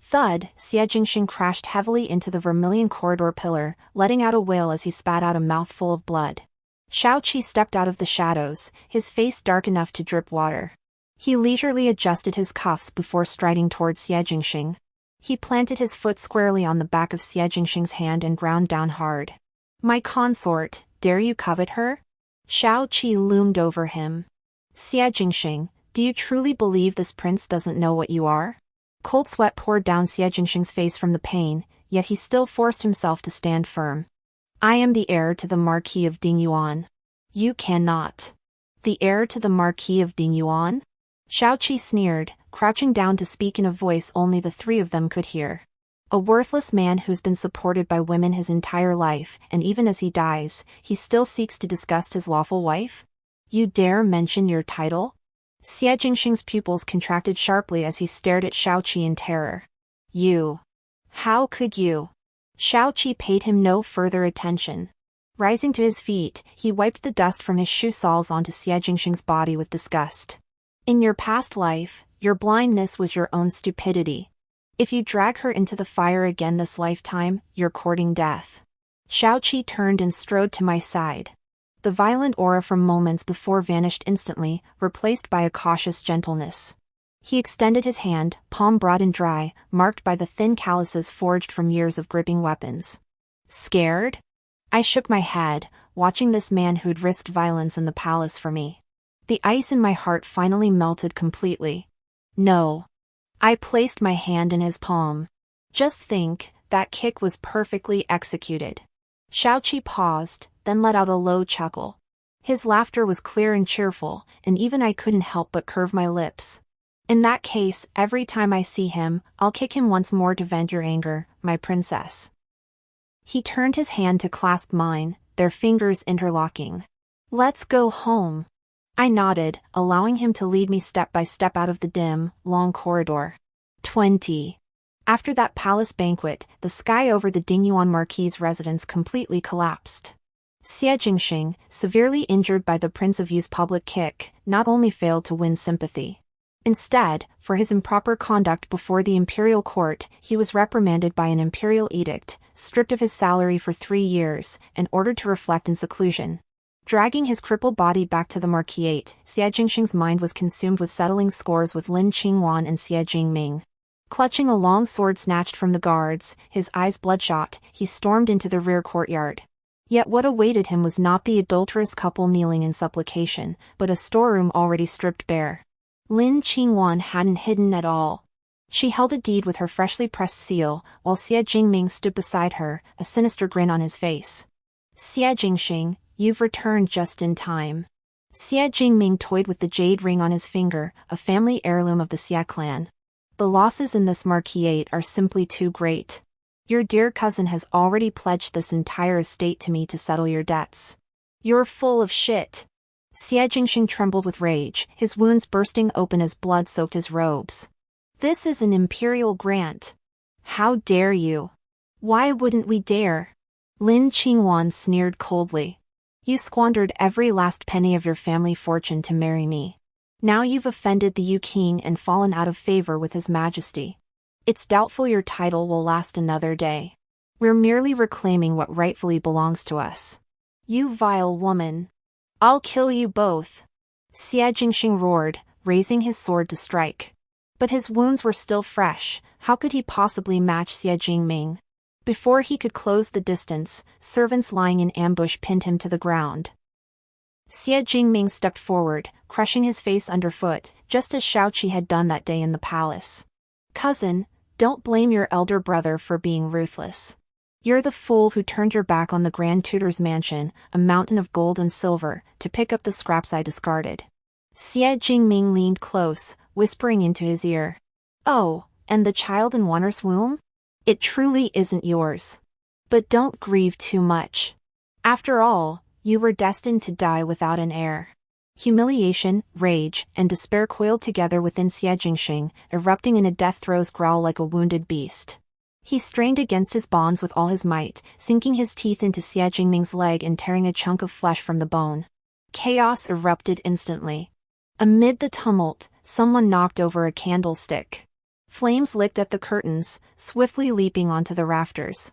Thud, Xie Jingxing crashed heavily into the vermilion corridor pillar, letting out a wail as he spat out a mouthful of blood. Shaoqi stepped out of the shadows, his face dark enough to drip water. He leisurely adjusted his cuffs before striding towards Xie Jingxing. He planted his foot squarely on the back of Xie Jingxing's hand and ground down hard. My consort, dare you covet her? Shaoqi loomed over him. Xie Jingxing, do you truly believe this prince doesn't know what you are? Cold sweat poured down Xie Jingxing's face from the pain, yet he still forced himself to stand firm. I am the heir to the Marquis of Dingyuan. You cannot. The heir to the Marquis of Dingyuan? Shaoqi sneered, crouching down to speak in a voice only the three of them could hear. A worthless man who's been supported by women his entire life, and even as he dies, he still seeks to disgust his lawful wife? You dare mention your title? Xie Jingxing's pupils contracted sharply as he stared at Shaoqi in terror. You. How could you? Shaoqi paid him no further attention. Rising to his feet, he wiped the dust from his shoe soles onto Xie Jingxing's body with disgust. In your past life, your blindness was your own stupidity. If you drag her into the fire again this lifetime, you're courting death. Shaoqi turned and strode to my side. The violent aura from moments before vanished instantly, replaced by a cautious gentleness. He extended his hand, palm broad and dry, marked by the thin calluses forged from years of gripping weapons. Scared? I shook my head, watching this man who'd risked violence in the palace for me. The ice in my heart finally melted completely. No. I placed my hand in his palm. Just think, that kick was perfectly executed. Shaoqi paused, then let out a low chuckle. His laughter was clear and cheerful, and even I couldn't help but curve my lips. In that case, every time I see him, I'll kick him once more to vent your anger, my princess. He turned his hand to clasp mine, their fingers interlocking. Let's go home. I nodded, allowing him to lead me step by step out of the dim, long corridor. 20. After that palace banquet, the sky over the Dingyuan Marquis' residence completely collapsed. Xie Jingxing, severely injured by the Prince of Yu's public kick, not only failed to win sympathy. Instead, for his improper conduct before the imperial court, he was reprimanded by an imperial edict, stripped of his salary for 3 years, and ordered to reflect in seclusion. Dragging his crippled body back to the Marquisate, Xie Jingxing's mind was consumed with settling scores with Lin Qingwan and Xie Jingming. Clutching a long sword snatched from the guards, his eyes bloodshot, he stormed into the rear courtyard. Yet what awaited him was not the adulterous couple kneeling in supplication, but a storeroom already stripped bare. Lin Qingwan hadn't hidden at all. She held a deed with her freshly pressed seal, while Xie Jingming stood beside her, a sinister grin on his face. Xie Jingxing, you've returned just in time. Xie Jingming toyed with the jade ring on his finger, a family heirloom of the Xie clan. The losses in this marquisate are simply too great. Your dear cousin has already pledged this entire estate to me to settle your debts. You're full of shit. Xie Jingxing trembled with rage, his wounds bursting open as blood soaked his robes. This is an imperial grant. How dare you? Why wouldn't we dare? Lin Qingwan sneered coldly. You squandered every last penny of your family fortune to marry me. Now you've offended the Yu King and fallen out of favor with His Majesty. It's doubtful your title will last another day. We're merely reclaiming what rightfully belongs to us. You vile woman. I'll kill you both. Xie Jingxing roared, raising his sword to strike. But his wounds were still fresh, how could he possibly match Xie Jingming? Before he could close the distance, servants lying in ambush pinned him to the ground. Xie Jingming stepped forward, crushing his face underfoot, just as Shaoqi had done that day in the palace. "Cousin, don't blame your elder brother for being ruthless. You're the fool who turned your back on the Grand Tutor's mansion, a mountain of gold and silver, to pick up the scraps I discarded." Xie Jingming leaned close, whispering into his ear. "Oh, and the child in Wanner's womb? It truly isn't yours. But don't grieve too much. After all, you were destined to die without an heir." Humiliation, rage, and despair coiled together within Xie Jingxing, erupting in a death-throes growl like a wounded beast. He strained against his bonds with all his might, sinking his teeth into Xie Jingming's leg and tearing a chunk of flesh from the bone. Chaos erupted instantly. Amid the tumult, someone knocked over a candlestick. Flames licked at the curtains, swiftly leaping onto the rafters.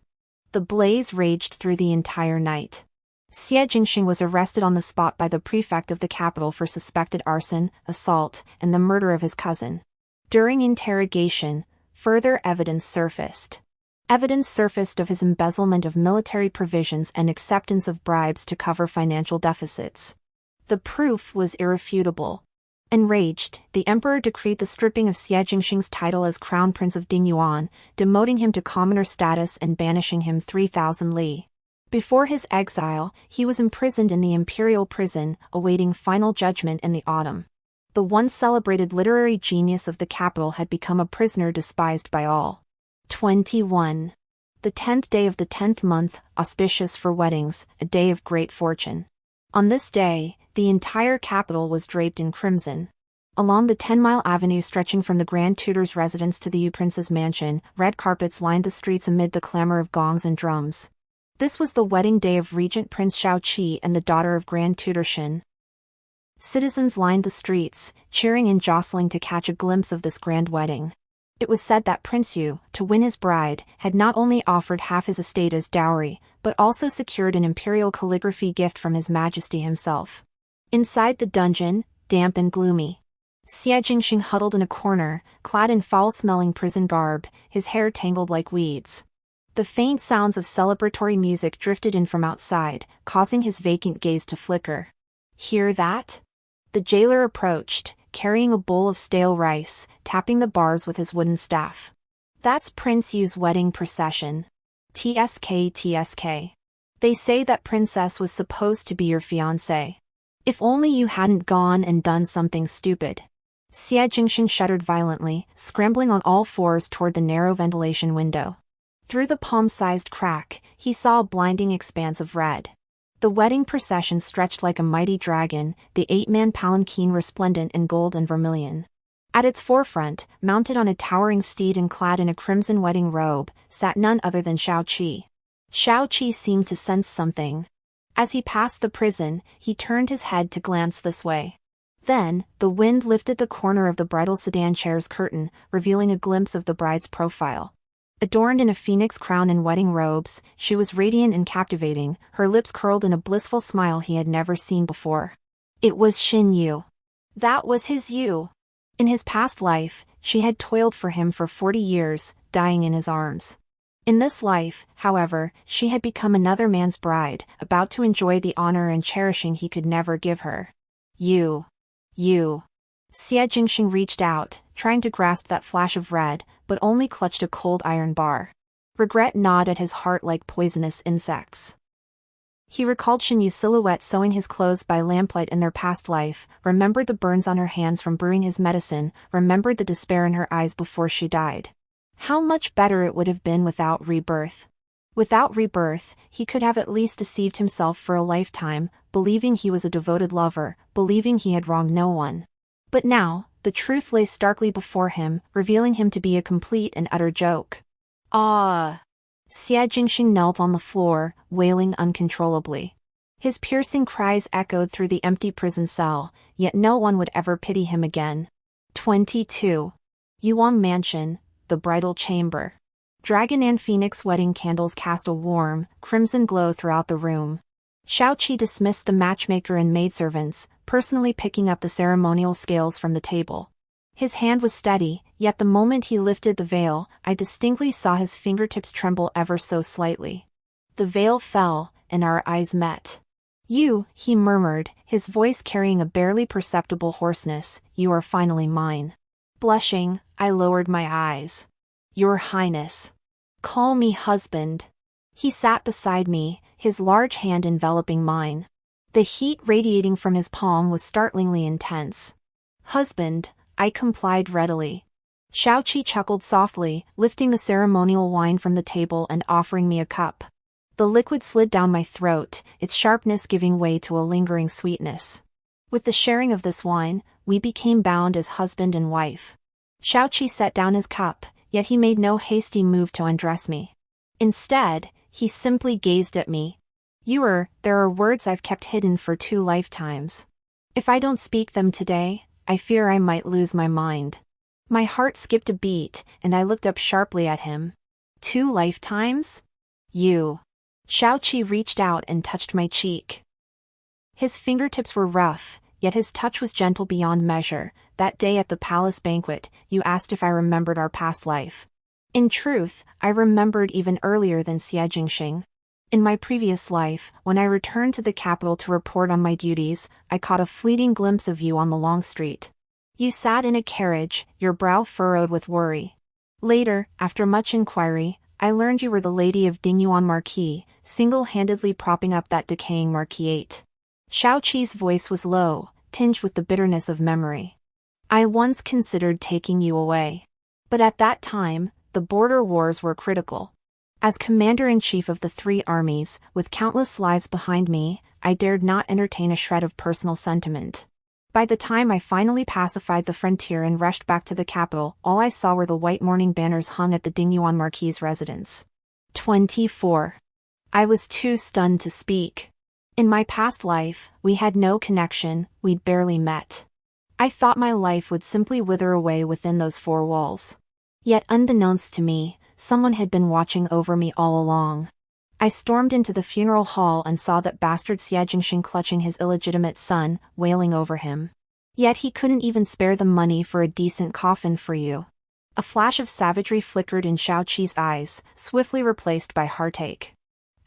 The blaze raged through the entire night. Xie Jingxing was arrested on the spot by the prefect of the capital for suspected arson, assault, and the murder of his cousin. During interrogation, further evidence surfaced. Evidence surfaced of his embezzlement of military provisions and acceptance of bribes to cover financial deficits. The proof was irrefutable. Enraged, the emperor decreed the stripping of Xie Jingxing's title as Crown Prince of Dingyuan, demoting him to commoner status and banishing him 3,000 li. Before his exile, he was imprisoned in the imperial prison, awaiting final judgment in the autumn. The once celebrated literary genius of the capital had become a prisoner despised by all. 21. The 10th day of the 10th month, auspicious for weddings, a day of great fortune. On this day, the entire capital was draped in crimson. Along the 10-mile avenue stretching from the Grand Tutor's residence to the Yu Prince's mansion, red carpets lined the streets amid the clamor of gongs and drums. This was the wedding day of Regent Prince Shaoqi and the daughter of Grand Tutor Shin. Citizens lined the streets, cheering and jostling to catch a glimpse of this grand wedding. It was said that Prince Yu, to win his bride, had not only offered half his estate as dowry, but also secured an imperial calligraphy gift from His Majesty himself. Inside the dungeon, damp and gloomy, Xie Jingxing huddled in a corner, clad in foul-smelling prison garb, his hair tangled like weeds. The faint sounds of celebratory music drifted in from outside, causing his vacant gaze to flicker. "Hear that?" The jailer approached, carrying a bowl of stale rice, tapping the bars with his wooden staff. "That's Prince Yu's wedding procession. TSK TSK. They say that princess was supposed to be your fiancé. If only you hadn't gone and done something stupid." Xie Jingxing shuddered violently, scrambling on all fours toward the narrow ventilation window. Through the palm-sized crack, he saw a blinding expanse of red. The wedding procession stretched like a mighty dragon, the 8-man palanquin resplendent in gold and vermilion. At its forefront, mounted on a towering steed and clad in a crimson wedding robe, sat none other than Shaoqi. Shaoqi seemed to sense something. As he passed the prison, he turned his head to glance this way. Then, the wind lifted the corner of the bridal sedan chair's curtain, revealing a glimpse of the bride's profile. Adorned in a phoenix crown and wedding robes, she was radiant and captivating, her lips curled in a blissful smile he had never seen before. It was Xin Yu. That was his Yu. In his past life, she had toiled for him for 40 years, dying in his arms. In this life, however, she had become another man's bride, about to enjoy the honor and cherishing he could never give her. Yu. Xie Jingxing reached out, trying to grasp that flash of red, but only clutched a cold iron bar. Regret gnawed at his heart like poisonous insects. He recalled Xin Yu's silhouette sewing his clothes by lamplight in their past life, remembered the burns on her hands from brewing his medicine, remembered the despair in her eyes before she died. How much better it would have been without rebirth. Without rebirth, he could have at least deceived himself for a lifetime, believing he was a devoted lover, believing he had wronged no one. But now, the truth lay starkly before him, revealing him to be a complete and utter joke. Ah! Xie Jingxing knelt on the floor, wailing uncontrollably. His piercing cries echoed through the empty prison cell, yet no one would ever pity him again. 22. Yuan Mansion, the bridal chamber. Dragon and phoenix wedding candles cast a warm, crimson glow throughout the room. Shaoqi dismissed the matchmaker and maidservants, personally picking up the ceremonial scales from the table. His hand was steady, yet the moment he lifted the veil, I distinctly saw his fingertips tremble ever so slightly. The veil fell, and our eyes met. "You," he murmured, his voice carrying a barely perceptible hoarseness, "you are finally mine." Blushing, I lowered my eyes. "Your Highness. Call me husband." He sat beside me, his large hand enveloping mine. The heat radiating from his palm was startlingly intense. "Husband," I complied readily. Xiaoqi chuckled softly, lifting the ceremonial wine from the table and offering me a cup. The liquid slid down my throat, its sharpness giving way to a lingering sweetness. With the sharing of this wine, we became bound as husband and wife. Xiaoqi set down his cup, yet he made no hasty move to undress me. Instead, he simply gazed at me. There are words I've kept hidden for 2 lifetimes. If I don't speak them today, I fear I might lose my mind." My heart skipped a beat, and I looked up sharply at him. 2 lifetimes? You. Xiaoqi reached out and touched my cheek. His fingertips were rough, yet his touch was gentle beyond measure. "That day at the palace banquet, you asked if I remembered our past life. In truth, I remembered even earlier than Xie Jingxing. In my previous life, when I returned to the capital to report on my duties, I caught a fleeting glimpse of you on the long street. You sat in a carriage, your brow furrowed with worry. Later, after much inquiry, I learned you were the lady of Dingyuan Marquis, single-handedly propping up that decaying marquisate." Xiaoqi's voice was low, tinged with the bitterness of memory. "I once considered taking you away. But at that time, the border wars were critical. As commander-in-chief of the 3 armies, with countless lives behind me, I dared not entertain a shred of personal sentiment. By the time I finally pacified the frontier and rushed back to the capital, all I saw were the white mourning banners hung at the Dingyuan Marquis' residence." 24. I was too stunned to speak. In my past life, we had no connection, we'd barely met. I thought my life would simply wither away within those 4 walls. Yet unbeknownst to me, someone had been watching over me all along. I stormed into the funeral hall and saw that bastard Xie Jingxing clutching his illegitimate son, wailing over him. Yet he couldn't even spare the money for a decent coffin for you. A flash of savagery flickered in Xiaoqi's eyes, swiftly replaced by heartache.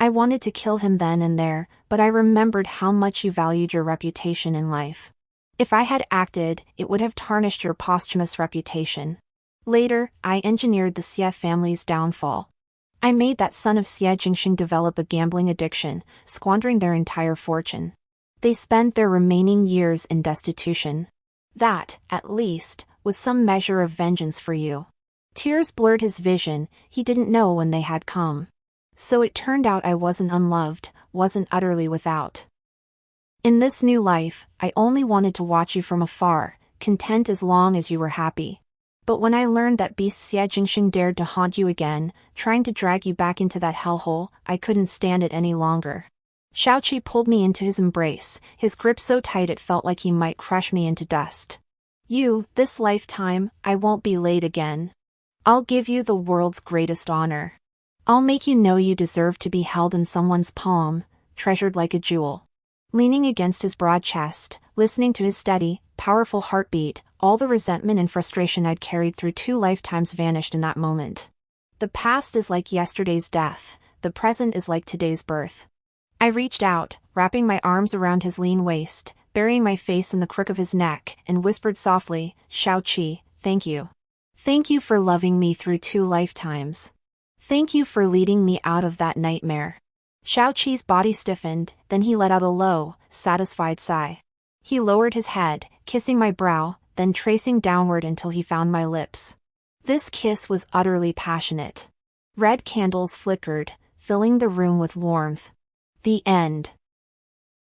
I wanted to kill him then and there, but I remembered how much you valued your reputation in life. If I had acted, it would have tarnished your posthumous reputation. Later, I engineered the Xie family's downfall. I made that son of Xie Jingxing develop a gambling addiction, squandering their entire fortune. They spent their remaining years in destitution. That, at least, was some measure of vengeance for you. Tears blurred his vision, he didn't know when they had come. So it turned out I wasn't unloved, wasn't utterly without. In this new life, I only wanted to watch you from afar, content as long as you were happy. But when I learned that beast Xie Jingxing dared to haunt you again, trying to drag you back into that hellhole, I couldn't stand it any longer. Xiaoqi pulled me into his embrace, his grip so tight it felt like he might crush me into dust. This lifetime, I won't be late again. I'll give you the world's greatest honor. I'll make you know you deserve to be held in someone's palm, treasured like a jewel." Leaning against his broad chest, listening to his steady, powerful heartbeat, all the resentment and frustration I'd carried through 2 lifetimes vanished in that moment. The past is like yesterday's death, the present is like today's birth. I reached out, wrapping my arms around his lean waist, burying my face in the crook of his neck, and whispered softly, "Xiaoqi, thank you. Thank you for loving me through 2 lifetimes. Thank you for leading me out of that nightmare." Xiaoqi's body stiffened, then he let out a low, satisfied sigh. He lowered his head, kissing my brow, then tracing downward until he found my lips. This kiss was utterly passionate. Red candles flickered, filling the room with warmth. The end.